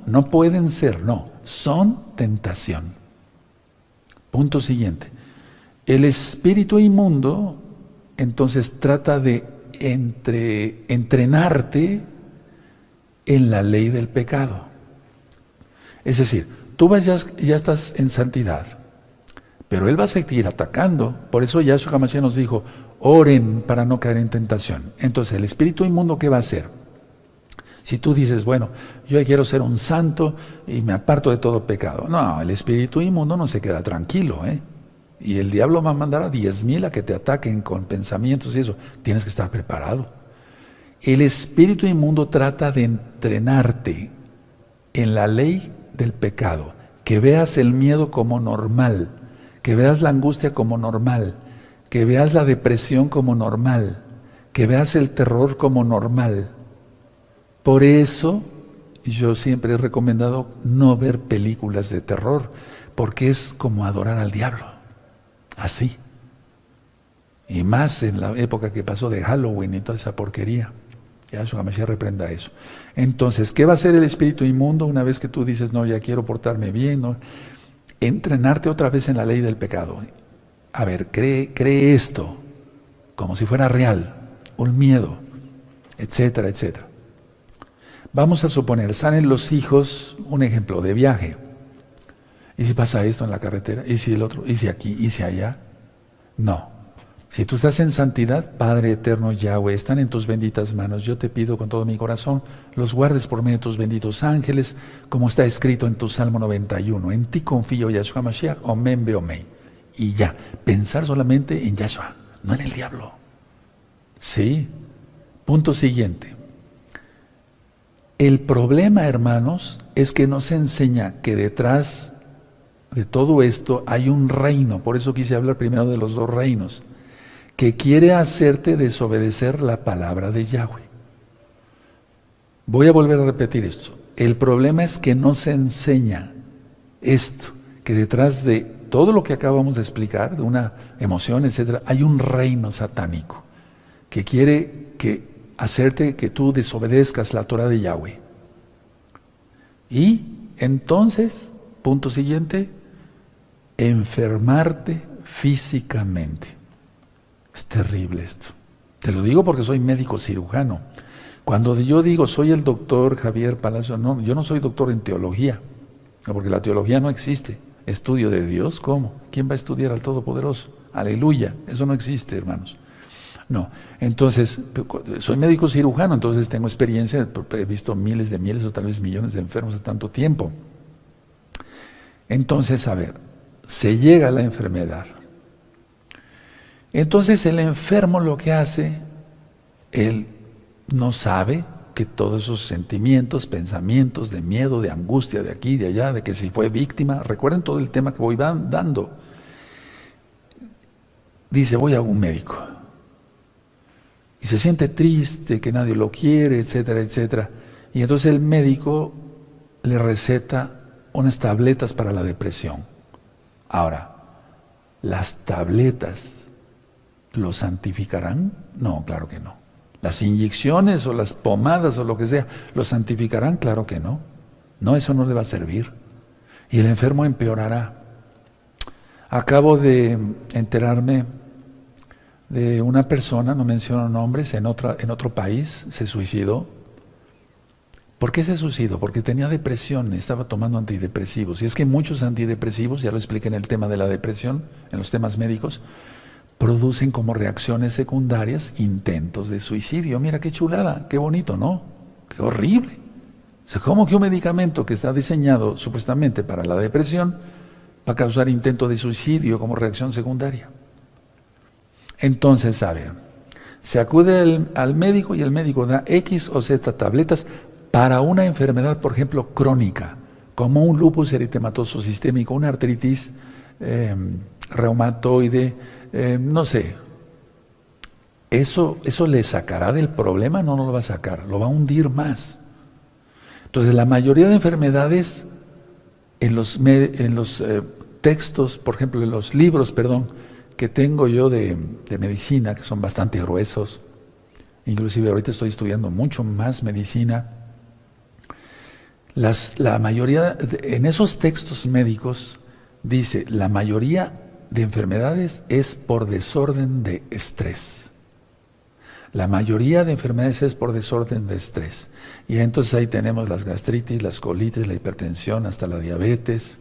no pueden ser, son tentación. Punto siguiente. El espíritu inmundo, entonces, trata de entrenarte en la ley del pecado. Es decir, tú ya estás en santidad, pero Él va a seguir atacando. Por eso Yahshua HaMashiach nos dijo, oren para no caer en tentación. Entonces, el espíritu inmundo, ¿qué va a hacer? Si tú dices, bueno, yo quiero ser un santo y me aparto de todo pecado. No, el espíritu inmundo no se queda tranquilo, ¿eh? Y el diablo va a mandar a 10,000 a que te ataquen con pensamientos y eso. Tienes que estar preparado. El espíritu inmundo trata de entrenarte en la ley del pecado, que veas el miedo como normal, que veas la angustia como normal, que veas la depresión como normal, que veas el terror como normal. Por eso yo siempre he recomendado no ver películas de terror, porque es como adorar al diablo. Así. Y más en la época que pasó de Halloween y toda esa porquería. Yahshua HaMashiach reprenda eso. Entonces, ¿qué va a hacer el espíritu inmundo una vez que tú dices, no, ya quiero portarme bien? ¿No? Entrenarte otra vez en la ley del pecado. A ver, cree esto, como si fuera real, un miedo, etcétera, etcétera. Vamos a suponer, salen los hijos, un ejemplo, de viaje. ¿Y si pasa esto en la carretera? ¿Y si el otro? ¿Y si aquí? ¿Y si allá? No. Si tú estás en santidad, Padre eterno Yahweh, están en tus benditas manos. Yo te pido con todo mi corazón, los guardes por medio de tus benditos ángeles, como está escrito en tu Salmo 91. En ti confío, Yahshua Mashiach, omen beomei. Y ya, pensar solamente en Yahshua, no en el diablo. Sí. Punto siguiente. El problema, hermanos, es que nos enseña que detrás de todo esto hay un reino. Por eso quise hablar primero de los dos reinos, que quiere hacerte desobedecer la palabra de Yahweh. Voy a volver a repetir esto. El problema es que no se enseña esto, que detrás de todo lo que acabamos de explicar, de una emoción, etcétera, hay un reino satánico que quiere hacerte que tú desobedezcas la Torah de Yahweh. Y entonces, punto siguiente, enfermarte físicamente. Es terrible esto. Te lo digo porque soy médico cirujano. Cuando yo digo soy el doctor Javier Palacio, no, yo no soy doctor en teología, porque la teología no existe. Estudio de Dios, ¿cómo? ¿Quién va a estudiar al Todopoderoso? Aleluya, eso no existe, hermanos. No, entonces, soy médico cirujano, entonces tengo experiencia, he visto miles o tal vez millones de enfermos de tanto tiempo. Entonces, a ver, se llega a la enfermedad. Entonces el enfermo lo que hace, él no sabe que todos esos sentimientos, pensamientos de miedo, de angustia, de aquí, de allá, de que si fue víctima, recuerden todo el tema que voy dando. Dice, voy a un médico. Y se siente triste, que nadie lo quiere, etcétera, etcétera. Y entonces el médico le receta unas tabletas para la depresión. Ahora, ¿las tabletas lo santificarán? No, claro que no. ¿Las inyecciones o las pomadas o lo que sea, lo santificarán? Claro que no. No, eso no le va a servir. Y el enfermo empeorará. Acabo de enterarme de una persona, no menciono nombres, en otro país, se suicidó. ¿Por qué se suicidó? Porque tenía depresión, estaba tomando antidepresivos. Y es que muchos antidepresivos, ya lo expliqué en el tema de la depresión, en los temas médicos, producen como reacciones secundarias intentos de suicidio. Mira qué chulada, qué bonito, ¿no? Qué horrible. O sea, ¿cómo que un medicamento que está diseñado supuestamente para la depresión va a causar intento de suicidio como reacción secundaria? Entonces, ¿saben? Se acude al médico y el médico da X o Z tabletas para una enfermedad, por ejemplo, crónica, como un lupus eritematoso sistémico, una artritis reumatoide, no sé. ¿Eso le sacará del problema? No, no lo va a sacar, lo va a hundir más. Entonces, la mayoría de enfermedades en los textos, por ejemplo, en los libros, que tengo yo de medicina, que son bastante gruesos, inclusive ahorita estoy estudiando mucho más medicina, la mayoría, en esos textos médicos, dice, la mayoría de enfermedades es por desorden de estrés. La mayoría de enfermedades es por desorden de estrés. Y entonces ahí tenemos las gastritis, las colitis, la hipertensión, hasta la diabetes,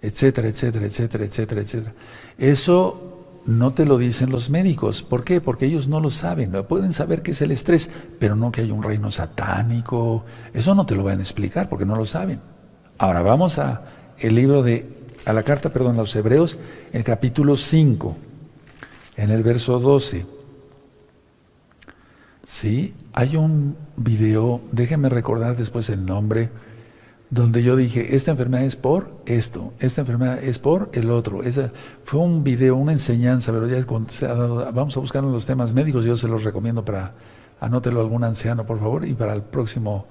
etcétera, etcétera, etcétera, etcétera, etcétera. Eso no te lo dicen los médicos. ¿Por qué? Porque ellos no lo saben. Pueden saber qué es el estrés, pero no que hay un reino satánico. Eso no te lo van a explicar porque no lo saben. Ahora vamos a la carta a los Hebreos, el capítulo 5, en el verso 12. Sí, hay un video, déjenme recordar después el nombre, donde yo dije, esta enfermedad es por esto, esta enfermedad es por el otro. Esa fue un video, una enseñanza, pero ya se ha dado, vamos a buscar en los temas médicos, yo se los recomiendo anótelo algún anciano, por favor, y para el próximo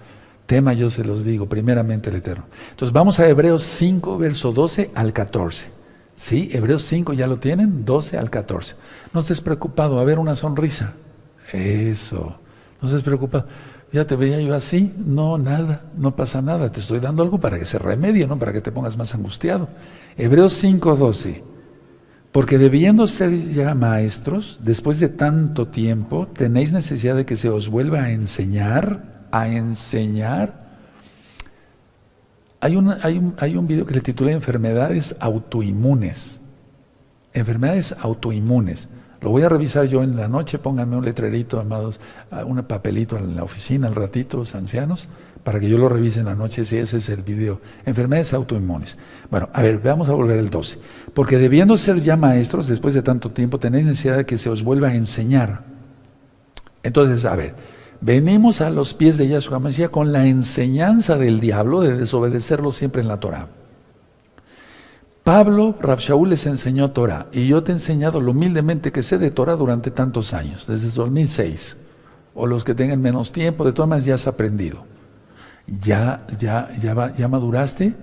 tema yo se los digo, primeramente el Eterno. Entonces vamos a Hebreos 5, verso 12 al 14. ¿Sí? Hebreos 5 ya lo tienen, 12 al 14. No estés preocupado, a ver una sonrisa. Eso, no estés preocupado. Ya te veía yo así, no, nada, no pasa nada, te estoy dando algo para que se remedie, no para que te pongas más angustiado. Hebreos 5:12, porque debiendo ser ya maestros, después de tanto tiempo, tenéis necesidad de que se os vuelva a enseñar. Hay un video que le titulé Enfermedades autoinmunes. Enfermedades autoinmunes. Lo voy a revisar yo en la noche, pónganme un letrerito, amados, un papelito en la oficina al ratito, los ancianos, para que yo lo revise en la noche, si ese es el video. Enfermedades autoinmunes. Bueno, a ver, vamos a volver al 12. Porque debiendo ser ya maestros, después de tanto tiempo, tenéis necesidad de que se os vuelva a enseñar. Entonces, a ver, venimos a los pies de Yahshua HaMashiach con la enseñanza del diablo de desobedecerlo siempre en la Torah. Pablo, Rav Shaul les enseñó Torah, y yo te he enseñado lo humildemente que sé de Torah durante tantos años, desde 2006. O los que tengan menos tiempo, de todas maneras ya has aprendido. ¿Ya maduraste?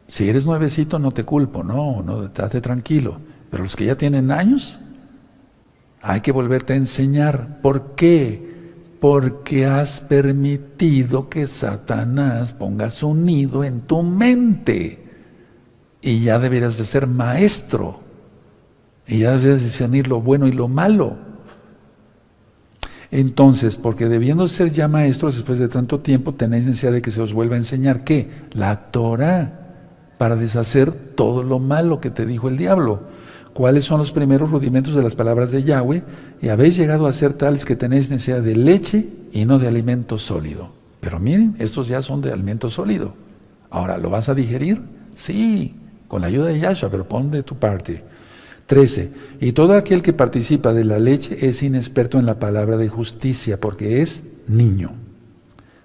Si eres nuevecito no te culpo, no, estate tranquilo. Pero los que ya tienen años, hay que volverte a enseñar. ¿Por qué? Porque has permitido que Satanás ponga su nido en tu mente. Y ya deberías de ser maestro. Y ya deberías discernir lo bueno y lo malo. Entonces, porque debiendo ser ya maestros después de tanto tiempo, tenéis necesidad de que se os vuelva a enseñar, ¿qué? La Torah, para deshacer todo lo malo que te dijo el diablo. ¿Cuáles son los primeros rudimentos de las palabras de Yahweh? Y habéis llegado a ser tales que tenéis necesidad de leche y no de alimento sólido. Pero miren, estos ya son de alimento sólido. Ahora, ¿lo vas a digerir? Sí, con la ayuda de Yahshua, pero pon de tu parte. 13. Y todo aquel que participa de la leche es inexperto en la palabra de justicia, porque es niño.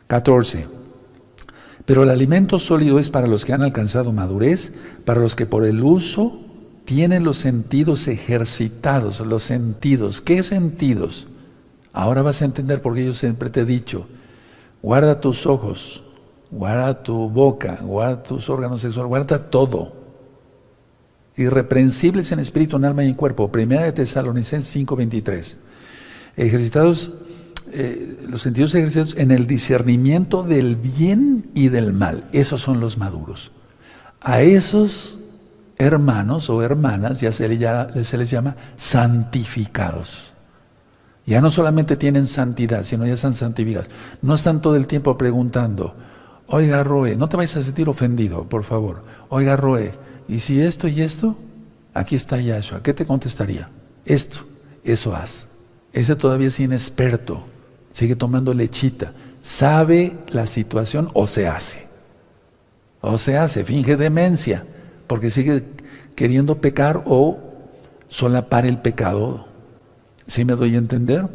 14. Pero el alimento sólido es para los que han alcanzado madurez, para los que por el uso tienen los sentidos ejercitados. Los sentidos. ¿Qué sentidos? Ahora vas a entender porque yo siempre te he dicho, guarda tus ojos, guarda tu boca, guarda tus órganos sexuales, guarda todo. Irreprensibles en espíritu, en alma y en cuerpo. Primera de Tesalonicenses 5:23. Ejercitados, los sentidos ejercitados en el discernimiento del bien y del mal. Esos son los maduros. A esos hermanos o hermanas ya se les llama santificados. Ya no solamente tienen santidad, sino ya están santificados. No están todo el tiempo preguntando, oiga Roe, no te vayas a sentir ofendido, por favor. Oiga Roe, ¿y si esto y esto? Aquí está Yahshua. ¿Qué te contestaría? Esto, eso haz. Ese todavía es inexperto. Sigue tomando lechita. Sabe la situación o se hace. O se hace, finge demencia. Porque sigue queriendo pecar o solapar el pecado. ¿Sí me doy a entender?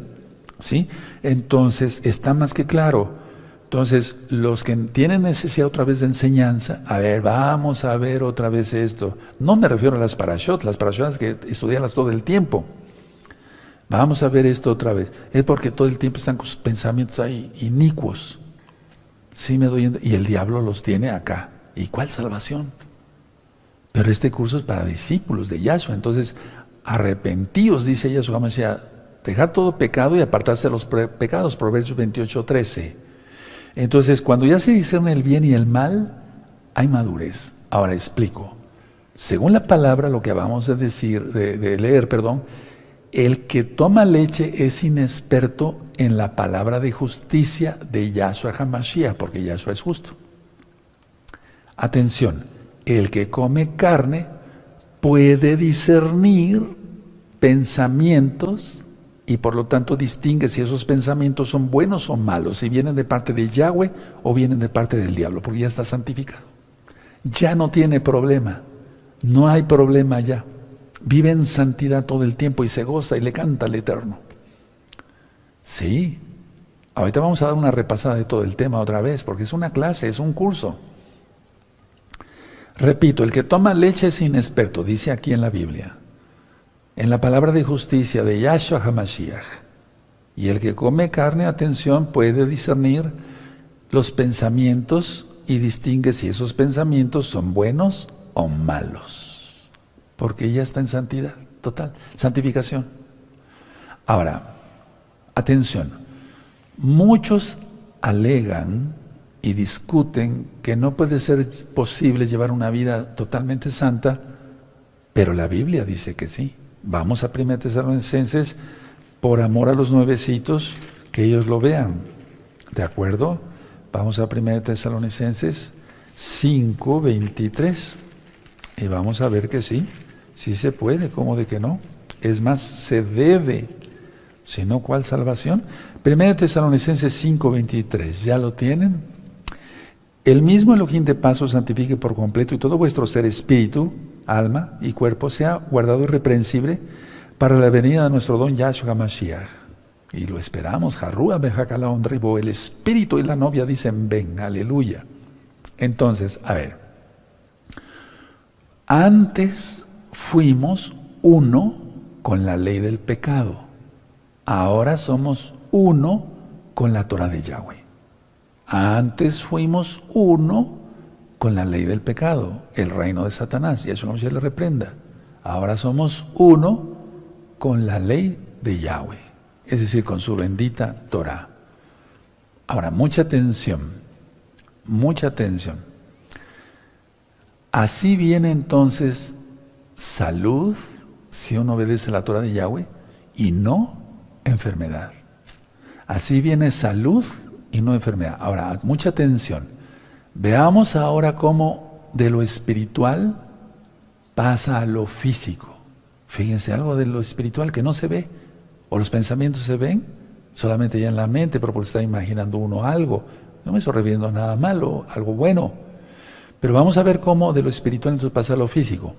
¿Sí? Entonces, está más que claro. Entonces, los que tienen necesidad otra vez de enseñanza, a ver, vamos a ver otra vez esto. No me refiero a las parashot que estudiarlas todo el tiempo. Vamos a ver esto otra vez. Es porque todo el tiempo están con sus pensamientos ahí inicuos. Sí me doy y el diablo los tiene acá. ¿Y cuál salvación? Pero este curso es para discípulos de Yahshua. Entonces, arrepentíos, dice Yahshua HaMashiach, dejar todo pecado y apartarse de los pecados. Proverbios 28:13. Entonces, cuando ya se discierne el bien y el mal, hay madurez. Ahora explico. Según la palabra, lo que acabamos de decir, de leer, El que toma leche es inexperto en la palabra de justicia de Yahshua HaMashiach, porque Yahshua es justo. Atención, el que come carne puede discernir pensamientos y por lo tanto distingue si esos pensamientos son buenos o malos, si vienen de parte de Yahweh o vienen de parte del diablo, porque ya está santificado. Ya no tiene problema, no hay problema ya. Vive en santidad todo el tiempo y se goza y le canta al Eterno. Sí, ahorita vamos a dar una repasada de todo el tema otra vez, porque es una clase, es un curso. Repito, el que toma leche es inexperto, dice aquí en la Biblia, en la palabra de justicia de Yahshua HaMashiach. Y el que come carne, atención, puede discernir los pensamientos y distingue si esos pensamientos son buenos o malos, porque ya está en santidad total, santificación. Ahora, atención, muchos alegan y discuten que no puede ser posible llevar una vida totalmente santa, pero la Biblia dice que sí. Vamos a 1 Tesalonicenses, por amor a los nuevecitos, que ellos lo vean. ¿De acuerdo? Vamos a 1 Tesalonicenses 5:23 y vamos a ver que sí se puede, ¿cómo de que no? Es más, se debe, si no, ¿cuál salvación? 1 Tesalonicenses 5:23, ¿ya lo tienen? El mismo Elohim de paz os santifique por completo y todo vuestro ser, espíritu, alma y cuerpo sea guardado irreprensible para la venida de nuestro don Yahshua HaMashiach. Y lo esperamos, Jarrúa Bejacalaon Ribo, el espíritu y la novia dicen ven, aleluya. Entonces, a ver, antes fuimos uno con la ley del pecado, ahora somos uno con la Torah de Yahweh. Antes fuimos uno con la ley del pecado, el reino de Satanás, y eso como se le reprenda. Ahora somos uno con la ley de Yahweh, es decir, con su bendita Torah. Ahora, mucha atención, mucha atención. Así viene entonces salud, si uno obedece la Torah de Yahweh, y no enfermedad. Así viene salud y no enfermedad. Ahora, mucha atención. Veamos ahora cómo de lo espiritual pasa a lo físico. Fíjense, algo de lo espiritual que no se ve, o los pensamientos se ven solamente ya en la mente, pero porque está imaginando uno algo. No me estoy refiriendo a nada malo, algo bueno. Pero vamos a ver cómo de lo espiritual entonces pasa a lo físico.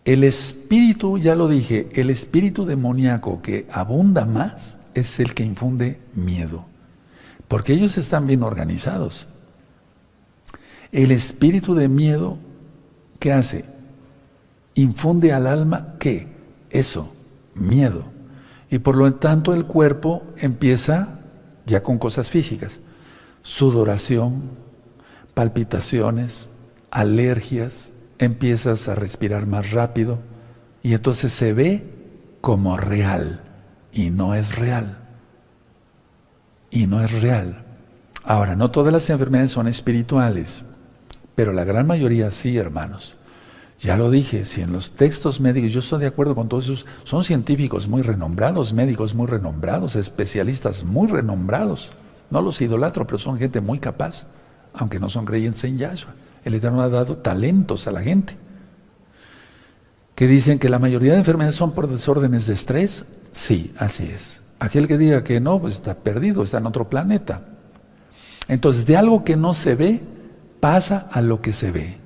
El espíritu, ya lo dije, el espíritu demoníaco que abunda más es el que infunde miedo, porque ellos están bien organizados. El espíritu de miedo, ¿qué hace? Infunde al alma, ¿qué? Eso, miedo. Y por lo tanto el cuerpo empieza ya con cosas físicas, sudoración, palpitaciones, alergias, empiezas a respirar más rápido y entonces se ve como real y no es real. Y no es real. Ahora, no todas las enfermedades son espirituales, pero la gran mayoría sí, hermanos. Ya lo dije, si en los textos médicos, yo estoy de acuerdo con todos esos, son científicos muy renombrados, médicos muy renombrados, especialistas muy renombrados. No los idolatro, pero son gente muy capaz, aunque no son creyentes en Yahshua. El Eterno ha dado talentos a la gente. Que dicen que la mayoría de enfermedades son por desórdenes de estrés. Sí, así es. Aquel que diga que no, pues está perdido, está en otro planeta. Entonces, de algo que no se ve, pasa a lo que se ve.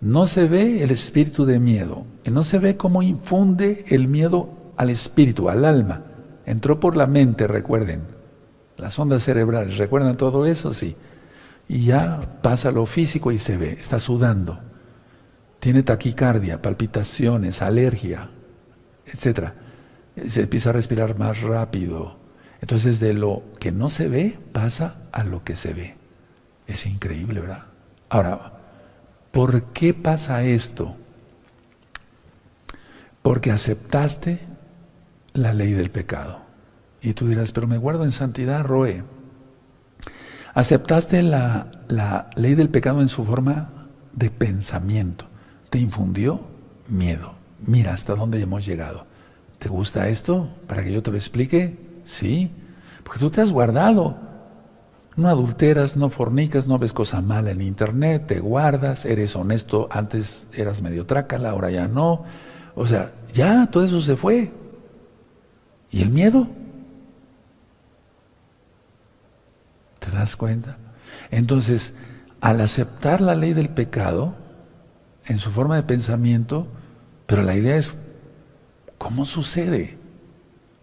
No se ve el espíritu de miedo. No se ve cómo infunde el miedo al espíritu, al alma. Entró por la mente, recuerden. Las ondas cerebrales, ¿recuerdan todo eso? Sí. Y ya pasa a lo físico y se ve. Está sudando. Tiene taquicardia, palpitaciones, alergia, etc. Se empieza a respirar más rápido. Entonces, de lo que no se ve, pasa a lo que se ve. Es increíble, ¿verdad? Ahora, ¿por qué pasa esto? Porque aceptaste la ley del pecado. Y tú dirás, pero me guardo en santidad, Roe. Aceptaste la ley del pecado en su forma de pensamiento. Te infundió miedo. Mira hasta dónde hemos llegado. ¿Te gusta esto? ¿Para que yo te lo explique? Sí, porque tú te has guardado. No adulteras, no fornicas, no ves cosa mala en internet, te guardas, eres honesto, antes eras medio trácala, ahora ya no. O sea, ya todo eso se fue. ¿Y el miedo? ¿Te das cuenta? Entonces, al aceptar la ley del pecado, en su forma de pensamiento, pero la idea es, ¿cómo sucede?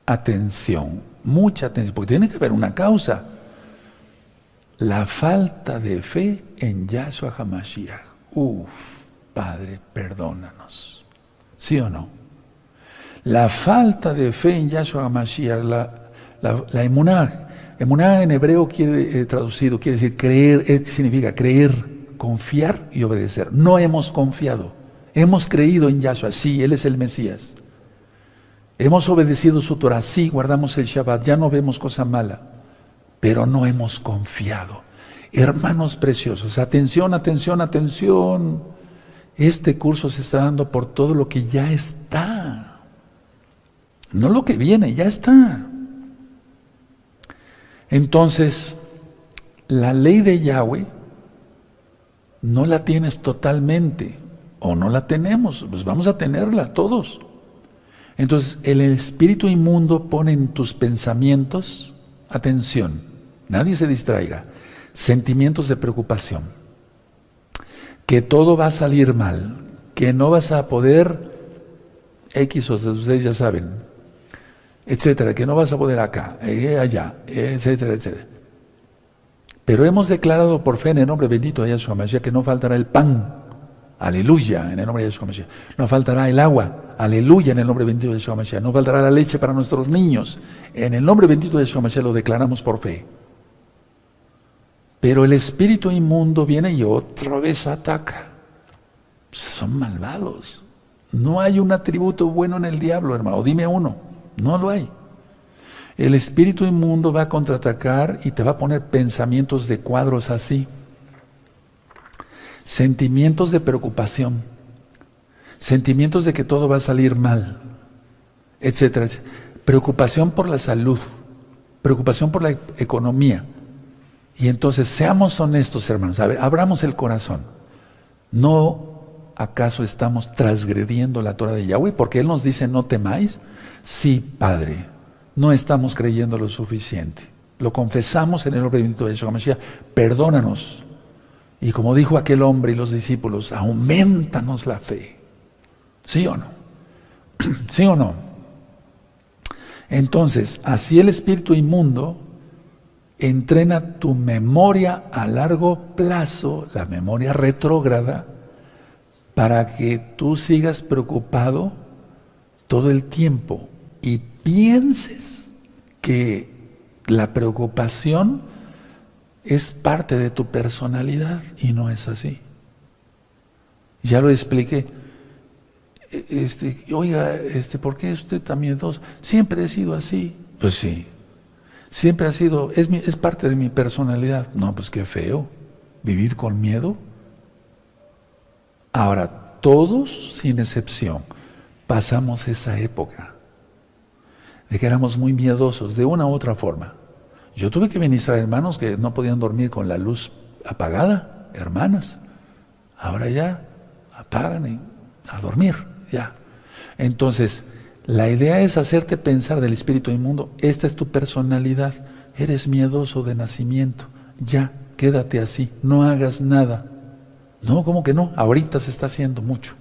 Atención, mucha atención, porque tiene que haber una causa. La falta de fe en Yahshua HaMashiach. Padre, perdónanos. ¿Sí o no? La falta de fe en Yahshua HaMashiach, la emuná. Emuná en hebreo traducido quiere decir creer, significa creer, confiar y obedecer. No hemos confiado. Hemos creído en Yahshua, sí, Él es el Mesías. Hemos obedecido su Torah, sí, guardamos el Shabbat, ya no vemos cosa mala, pero no hemos confiado. Hermanos preciosos, atención, atención, atención. Este curso se está dando por todo lo que ya está. No lo que viene, ya está. Entonces, la ley de Yahweh no la tienes totalmente, o no la tenemos, pues vamos a tenerla todos. Entonces, el espíritu inmundo pone en tus pensamientos, atención, nadie se distraiga, sentimientos de preocupación, que todo va a salir mal, que no vas a poder, X o ustedes ya saben, etcétera, que no vas a poder acá, allá, etcétera, etcétera. Pero hemos declarado por fe en el nombre bendito de Yahshua Mashiach que no faltará el pan, aleluya, en el nombre de Yahshua Mashiach. No faltará el agua, aleluya, en el nombre bendito de Yahshua Mashiach. No faltará la leche para nuestros niños, en el nombre bendito de Yahshua Mashiach lo declaramos por fe. Pero el espíritu inmundo viene y otra vez ataca. Son malvados. No hay un atributo bueno en el diablo, hermano. Dime uno. No lo hay. El espíritu inmundo va a contraatacar y te va a poner pensamientos de cuadros así. Sentimientos de preocupación. Sentimientos de que todo va a salir mal. Etcétera, etcétera. Preocupación por la salud. Preocupación por la economía. Y entonces seamos honestos, hermanos. A ver, abramos el corazón. ¿No acaso estamos transgrediendo la Torah de Yahweh? Porque Él nos dice no temáis. Sí, Padre, no estamos creyendo lo suficiente. Lo confesamos en el nombre bendito de Yahshua Mashiach. Perdónanos. Y como dijo aquel hombre y los discípulos, aumentanos la fe. ¿Sí o no? ¿Sí o no? Entonces, así el espíritu inmundo entrena tu memoria a largo plazo, la memoria retrógrada, para que tú sigas preocupado todo el tiempo y pienses que la preocupación es parte de tu personalidad y no es así. Ya lo expliqué. Oiga, ¿por qué usted también dos? Siempre he sido así. Pues sí. Siempre ha sido, es parte de mi personalidad. No, pues qué feo, vivir con miedo. Ahora, todos, sin excepción, pasamos esa época de que éramos muy miedosos, de una u otra forma. Yo tuve que ministrar hermanos que no podían dormir con la luz apagada, hermanas. Ahora ya, apagan y a dormir, ya. Entonces, la idea es hacerte pensar del espíritu inmundo, esta es tu personalidad, eres miedoso de nacimiento, ya, quédate así, no hagas nada. No, ¿cómo que no? Ahorita se está haciendo mucho.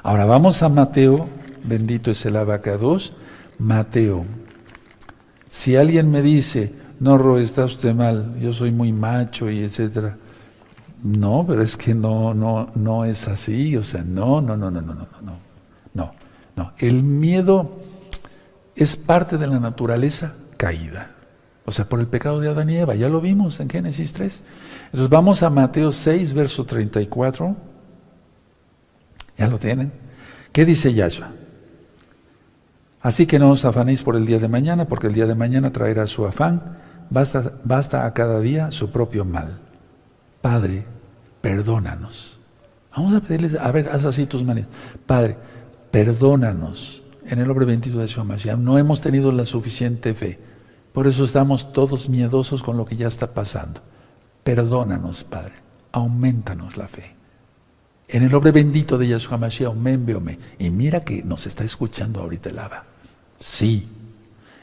Ahora vamos a Mateo, bendito es el Abacados, Mateo. Si alguien me dice, no, Ro, está usted mal, yo soy muy macho y etcétera. No, pero es que no es así, o sea, no. El miedo es parte de la naturaleza caída. O sea, por el pecado de Adán y Eva, ya lo vimos en Génesis 3. Entonces vamos a Mateo 6, verso 34. ¿Ya lo tienen? ¿Qué dice Yahshua? Así que no os afanéis por el día de mañana, porque el día de mañana traerá su afán. Basta a cada día su propio mal. Padre, perdónanos. Vamos a pedirles, a ver, haz así tus manos. Padre, perdónanos en el nombre bendito de Yeshua Mashiach. No hemos tenido la suficiente fe. Por eso estamos todos miedosos con lo que ya está pasando. Perdónanos, Padre. Aumentanos la fe. En el nombre bendito de Yeshua Mashiach, amén, amén. Y mira que nos está escuchando ahorita el Abba. Sí.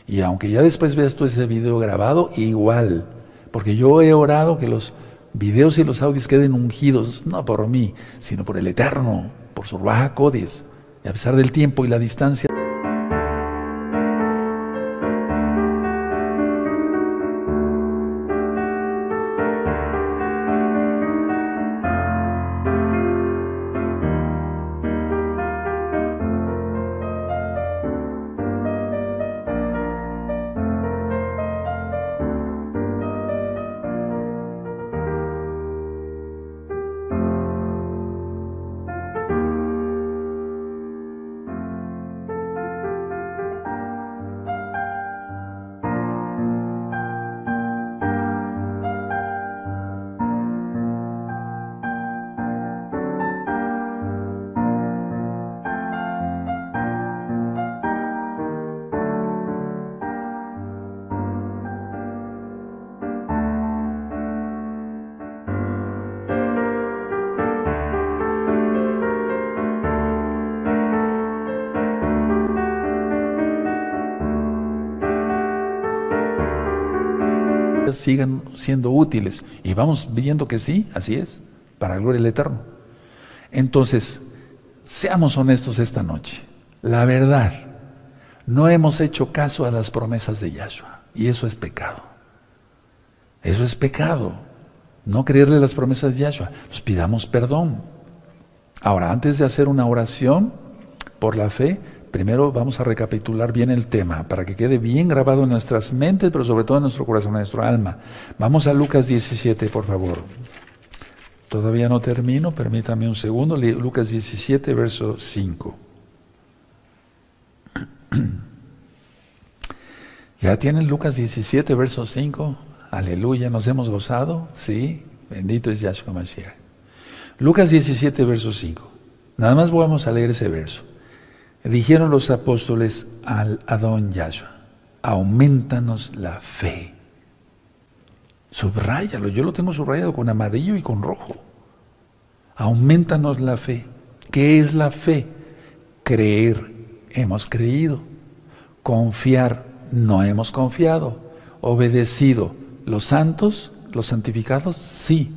Y aunque ya después veas tú ese video grabado, igual. Porque yo he orado que los videos y los audios queden ungidos, no por mí, sino por el Eterno, por su Ruaj HaKodesh. Y a pesar del tiempo y la distancia, sigan siendo útiles. Y vamos viendo que sí, así es, para la gloria del Eterno. Entonces, seamos honestos esta noche. La verdad, no hemos hecho caso a las promesas de Yahshua. Y eso es pecado. Eso es pecado. No creerle las promesas de Yahshua. Nos pidamos perdón. Ahora, antes de hacer una oración por la fe, primero vamos a recapitular bien el tema para que quede bien grabado en nuestras mentes, pero sobre todo en nuestro corazón, en nuestro alma. Vamos a Lucas 17, por favor. Todavía no termino, permítame un segundo. Lucas 17, verso 5. ¿Ya tienen Lucas 17, verso 5? Aleluya, ¿nos hemos gozado? Sí, bendito es Yahshua Mashiach. Lucas 17, verso 5. Nada más vamos a leer ese verso. Dijeron los apóstoles al Adón Yahshua: aumentanos la fe. Subráyalo, yo lo tengo subrayado con amarillo y con rojo. Aumentanos la fe. ¿Qué es la fe? Creer, hemos creído. Confiar, no hemos confiado. Obedecido, los santos, los santificados, sí.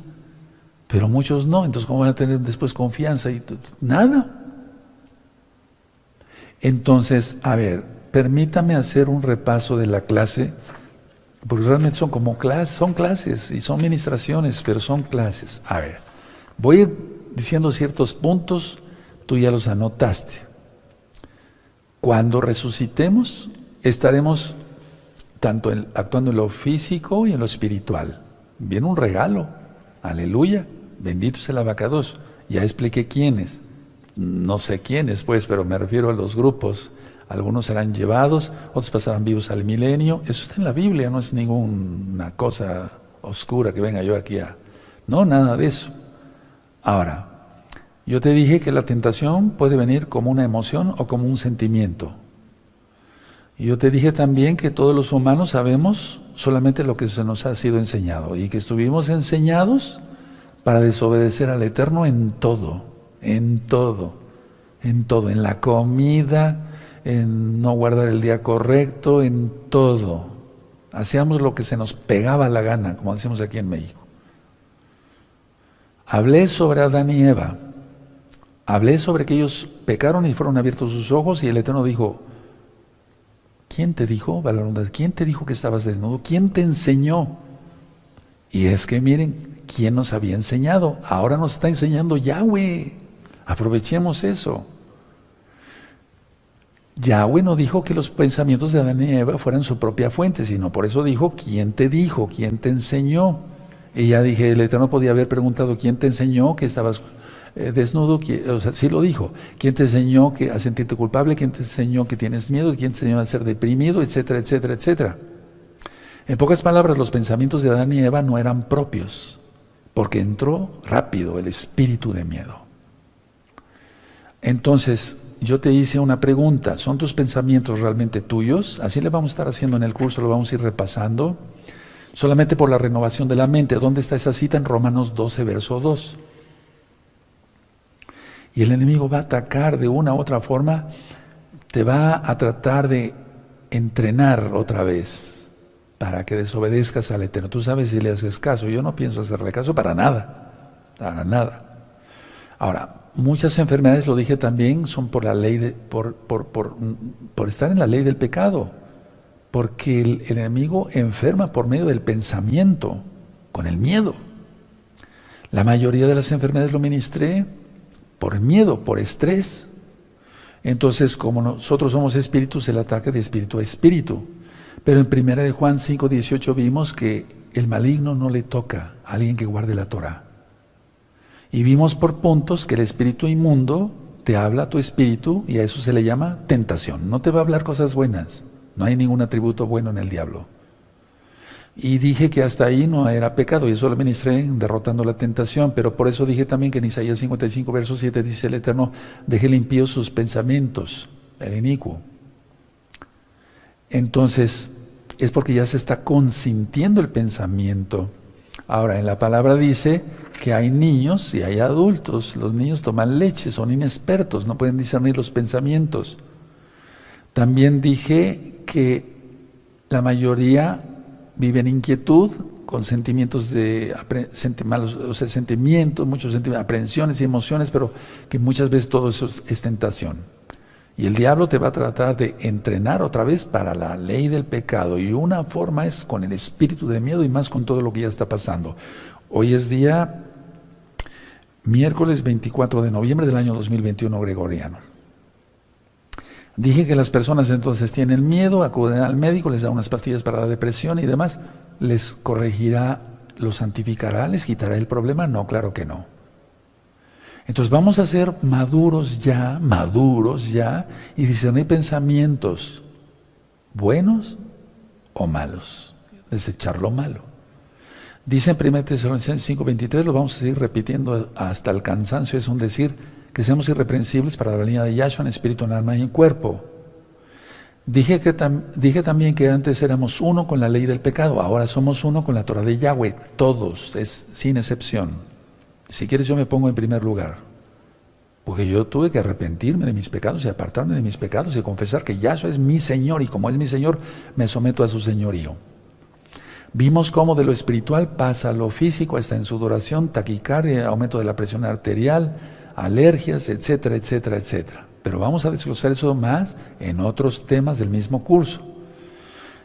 Pero muchos no, entonces ¿cómo van a tener después confianza? Nada. Entonces, a ver, permítame hacer un repaso de la clase, porque realmente son como clases, son clases y son ministraciones, pero son clases. A ver, voy a ir diciendo ciertos puntos, tú ya los anotaste. Cuando resucitemos, estaremos tanto actuando en lo físico y en lo espiritual. Viene un regalo, aleluya, bendito es el Abacados. Ya expliqué quiénes. No sé quiénes, pues, pero me refiero a los grupos. Algunos serán llevados, otros pasarán vivos al milenio. Eso está en la Biblia, no es ninguna cosa oscura que venga yo aquí a... No, nada de eso. Ahora, yo te dije que la tentación puede venir como una emoción o como un sentimiento. Y yo te dije también que todos los humanos sabemos solamente lo que se nos ha sido enseñado y que estuvimos enseñados para desobedecer al Eterno en todo. En todo, en la comida, en no guardar el día correcto, en todo. Hacíamos lo que se nos pegaba la gana, como decimos aquí en México. Hablé sobre Adán y Eva. Hablé sobre que ellos pecaron y fueron abiertos sus ojos y el Eterno dijo: ¿quién te dijo, quién te dijo que estabas desnudo? ¿Quién te enseñó? Y es que miren, ¿quién nos había enseñado? Ahora nos está enseñando Yahweh. Aprovechemos eso. Yahweh no dijo que los pensamientos de Adán y Eva fueran su propia fuente, sino por eso dijo: ¿quién te dijo? ¿Quién te enseñó? Y ya dije, el Eterno podía haber preguntado: ¿quién te enseñó que estabas desnudo? O sea, sí lo dijo. ¿Quién te enseñó a sentirte culpable? ¿Quién te enseñó que tienes miedo? ¿Quién te enseñó a ser deprimido? Etcétera, etcétera, etcétera. En pocas palabras, los pensamientos de Adán y Eva no eran propios, porque entró rápido el espíritu de miedo. Entonces, yo te hice una pregunta, ¿son tus pensamientos realmente tuyos? Así le vamos a estar haciendo en el curso, lo vamos a ir repasando. Solamente por la renovación de la mente. ¿Dónde está esa cita? En Romanos 12, verso 2. Y el enemigo va a atacar de una u otra forma, te va a tratar de entrenar otra vez para que desobedezcas al Eterno. Tú sabes si le haces caso. Yo no pienso hacerle caso para nada, para nada. Ahora, muchas enfermedades, lo dije también, son por la ley por estar en la ley del pecado. Porque el enemigo enferma por medio del pensamiento, con el miedo. La mayoría de las enfermedades lo ministré por miedo, por estrés. Entonces, como nosotros somos espíritus, el ataque de espíritu a espíritu. Pero en 1 de Juan 5:18 vimos que el maligno no le toca a alguien que guarde la Torah. Y vimos por puntos que el espíritu inmundo te habla a tu espíritu y a eso se le llama tentación. No te va a hablar cosas buenas. No hay ningún atributo bueno en el diablo. Y dije que hasta ahí no era pecado, y eso lo ministré derrotando la tentación, pero por eso dije también que en Isaías 55, verso 7 dice el Eterno, deje limpios sus pensamientos, el inicuo. Entonces, es porque ya se está consintiendo el pensamiento. Ahora, en la palabra dice que hay niños y hay adultos. Los niños toman leche, son inexpertos, no pueden discernir los pensamientos. También dije que la mayoría vive en inquietud, con sentimientos de sentimientos, muchos sentimientos, aprehensiones y emociones, pero que muchas veces todo eso es tentación. Y el diablo te va a tratar de entrenar otra vez para la ley del pecado. Y una forma es con el espíritu de miedo y más con todo lo que ya está pasando. Hoy es día miércoles 24 de noviembre del año 2021 gregoriano. Dije que las personas entonces tienen miedo, acuden al médico, les da unas pastillas para la depresión y demás. ¿Les corregirá, los santificará, les quitará el problema? No, claro que no. Entonces vamos a ser maduros ya, y discernir pensamientos buenos o malos, desechar lo malo. Dice en 1 Tesalonicenses 5:23, lo vamos a seguir repitiendo hasta el cansancio, es un decir, que seamos irreprensibles para la venida de Yahshua en espíritu, en alma y en cuerpo. Dije también que antes éramos uno con la ley del pecado, ahora somos uno con la Torah de Yahweh, todos, es sin excepción. Si quieres yo me pongo en primer lugar, porque yo tuve que arrepentirme de mis pecados y apartarme de mis pecados y confesar que Yahshua es mi Señor y como es mi Señor, me someto a su señorío. Vimos cómo de lo espiritual pasa a lo físico, hasta en sudoración, taquicardia, aumento de la presión arterial, alergias, etcétera, etcétera, etcétera. Pero vamos a desglosar eso más en otros temas del mismo curso.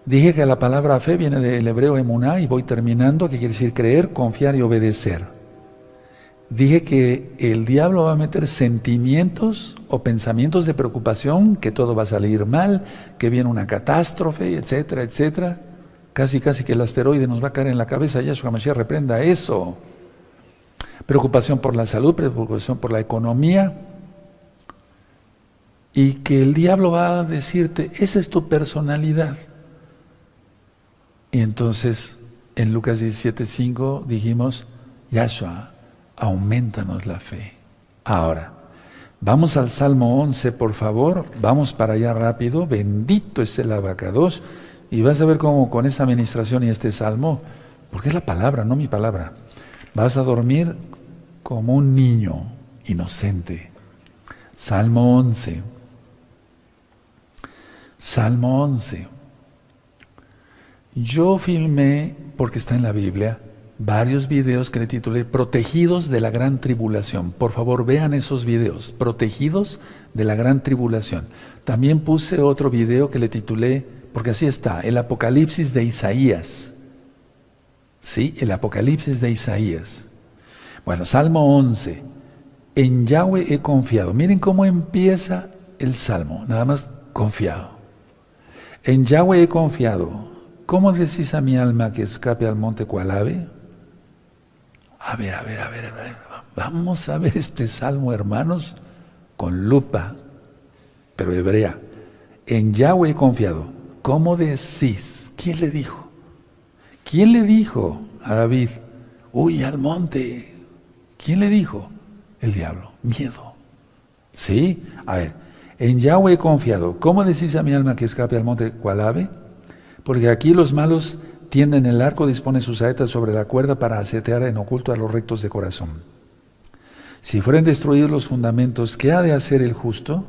Dije que la palabra fe viene del hebreo emuná y voy terminando, que quiere decir creer, confiar y obedecer. Dije que el diablo va a meter sentimientos o pensamientos de preocupación, que todo va a salir mal, que viene una catástrofe, etcétera, etcétera. Casi que el asteroide nos va a caer en la cabeza. Yahshua HaMashiach reprenda eso. Preocupación por la salud, preocupación por la economía. Y que el diablo va a decirte, esa es tu personalidad. Y entonces, en Lucas 17:5 dijimos, Yahshua, aumentanos la fe. Ahora, vamos al Salmo 11, por favor. Vamos para allá rápido. Bendito es el Abacados. Y vas a ver cómo con esa administración y este salmo, porque es la palabra, no mi palabra, vas a dormir como un niño inocente. Salmo 11. Salmo 11. Yo filmé, porque está en la Biblia, varios videos que le titulé Protegidos de la Gran Tribulación. Por favor, vean esos videos, Protegidos de la Gran Tribulación. También puse otro video que le titulé, porque así está, el Apocalipsis de Isaías. Sí, el Apocalipsis de Isaías. Bueno, Salmo 11. En Yahweh he confiado. Miren cómo empieza el Salmo, nada más confiado. En Yahweh he confiado. ¿Cómo decís a mi alma que escape al monte cual ave? A ver. Vamos a ver este Salmo, hermanos, con lupa, pero hebrea. En Yahweh he confiado. ¿Cómo decís? ¿Quién le dijo? ¿Quién le dijo a David? Huye al monte. ¿Quién le dijo? El diablo. Miedo. ¿Sí? A ver. En Yahweh he confiado. ¿Cómo decís a mi alma que escape al monte cual ave? Porque aquí los malos tienden el arco, disponen sus saetas sobre la cuerda para asetear en oculto a los rectos de corazón. Si fueren destruidos los fundamentos, ¿qué ha de hacer el justo?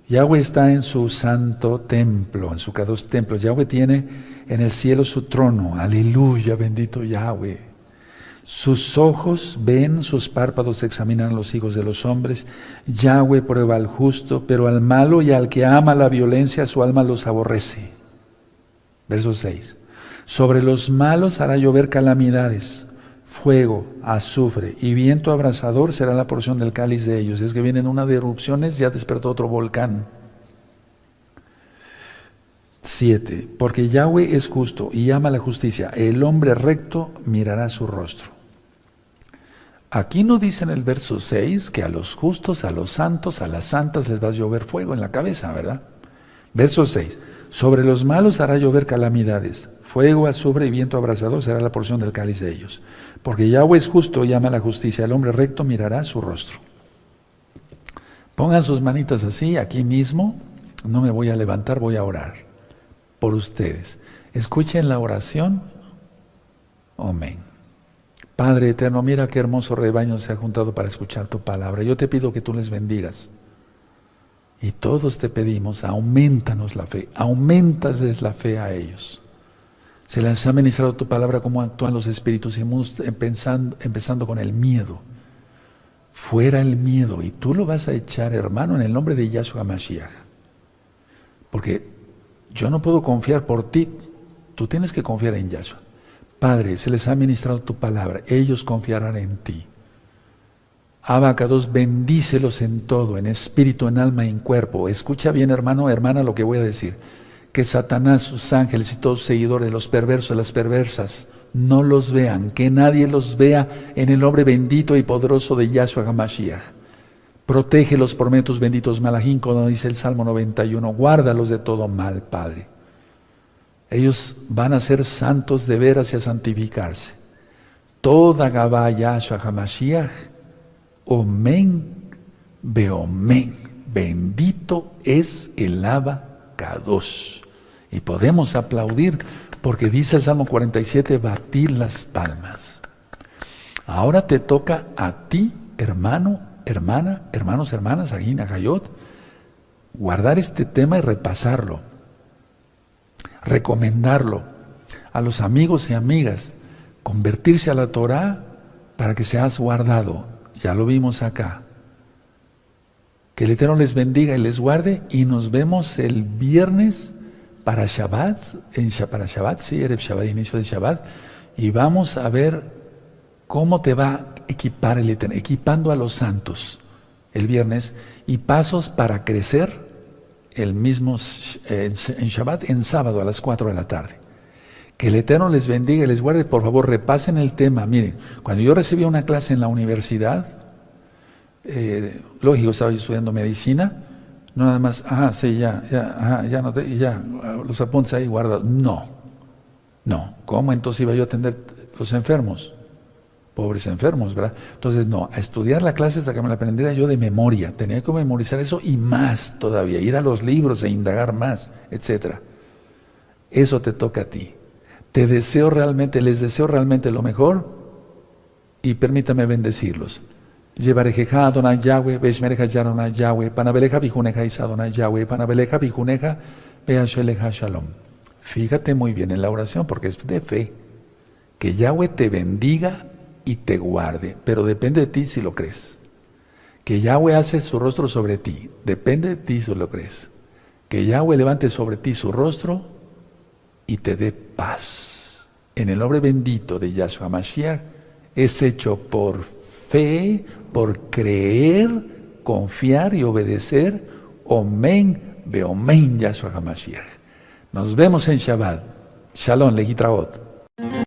Yahweh está en su santo templo, en su Kadosh templo. Yahweh tiene en el cielo su trono. Aleluya, bendito Yahweh. Sus ojos ven, sus párpados examinan a los hijos de los hombres. Yahweh prueba al justo, pero al malo y al que ama la violencia, su alma los aborrece. Verso 6. Sobre los malos hará llover calamidades, fuego, azufre y viento abrasador será la porción del cáliz de ellos. Es que vienen una de erupciones, ya despertó otro volcán. 7. Porque Yahweh es justo y ama la justicia. El hombre recto mirará su rostro. Aquí no dice en el verso 6 que a los justos, a los santos, a las santas les va a llover fuego en la cabeza, ¿verdad? Verso 6. Sobre los malos hará llover calamidades. Fuego, azufre y viento abrasador será la porción del cáliz de ellos. Porque Yahweh es justo y ama la justicia. El hombre recto mirará su rostro. Pongan sus manitas así, aquí mismo. No me voy a levantar, voy a orar por ustedes. Escuchen la oración. Amén. Padre eterno, mira qué hermoso rebaño se ha juntado para escuchar tu palabra. Yo te pido que tú les bendigas. Y todos te pedimos, aumentanos la fe, aumentales la fe a ellos. Se les ha ministrado tu palabra como actúan los espíritus, y empezando con el miedo. Fuera el miedo, y tú lo vas a echar, hermano, en el nombre de Yahshua Mashiach. Porque yo no puedo confiar por ti, tú tienes que confiar en Yahshua. Padre, se les ha ministrado tu palabra, ellos confiarán en ti. Abacados, bendícelos en todo, en espíritu, en alma y en cuerpo. Escucha bien, hermano, hermana, lo que voy a decir. Que Satanás, sus ángeles y todos sus seguidores, los perversos, las perversas, no los vean, que nadie los vea en el nombre bendito y poderoso de Yahshua HaMashiach. Protégelos por medio de tus benditos malajim, como dice el Salmo 91, guárdalos de todo mal, Padre. Ellos van a ser santos de veras y a santificarse. Toda Gabá Yahshua HaMashiach, Omen, Beomen, bendito es el Abacadosh. Y podemos aplaudir porque dice el Salmo 47, batir las palmas. Ahora te toca a ti, hermano, hermana, hermanos, hermanas, Agin, Agayot, guardar este tema y repasarlo, recomendarlo a los amigos y amigas, convertirse a la Torah para que seas guardado. Ya lo vimos acá. Que el Eterno les bendiga y les guarde, y nos vemos el viernes para Shabbat, para Shabbat, sí, Erev Shabbat, inicio de Shabbat, y vamos a ver cómo te va a equipar el Eterno, equipando a los santos el viernes, y pasos para crecer el mismo en Shabbat, en sábado a las 4 de la tarde. Que el Eterno les bendiga y les guarde. Por favor, repasen el tema. Miren, cuando yo recibí una clase en la universidad, lógico, estaba yo estudiando medicina, no nada más, sí, ya, los apuntes ahí guardados. No, ¿cómo entonces iba yo a atender los enfermos? Pobres enfermos, ¿verdad? Entonces, no, a estudiar la clase hasta que me la aprendiera yo de memoria. Tenía que memorizar eso y más todavía, ir a los libros e indagar más, etc. Eso te toca a ti. Les deseo realmente lo mejor, y permítame bendecirlos. Llevarejeja Adonai Yahweh, Beshmereja Adonai Yahweh, Panabeleja Bijuneja Is Adonai Yahweh, Panabeleja Bijuneja Beasheleja Shalom. Fíjate muy bien en la oración porque es de fe. Que Yahweh te bendiga y te guarde, pero depende de ti si lo crees. Que Yahweh alce su rostro sobre ti, depende de ti si lo crees. Que Yahweh levante sobre ti su rostro y te dé paz. En el nombre bendito de Yahshua Mashiach es hecho por fe, por creer, confiar y obedecer. Omen, beomen Yahshua HaMashiach. Nos vemos en Shabbat. Shalom, legitraot.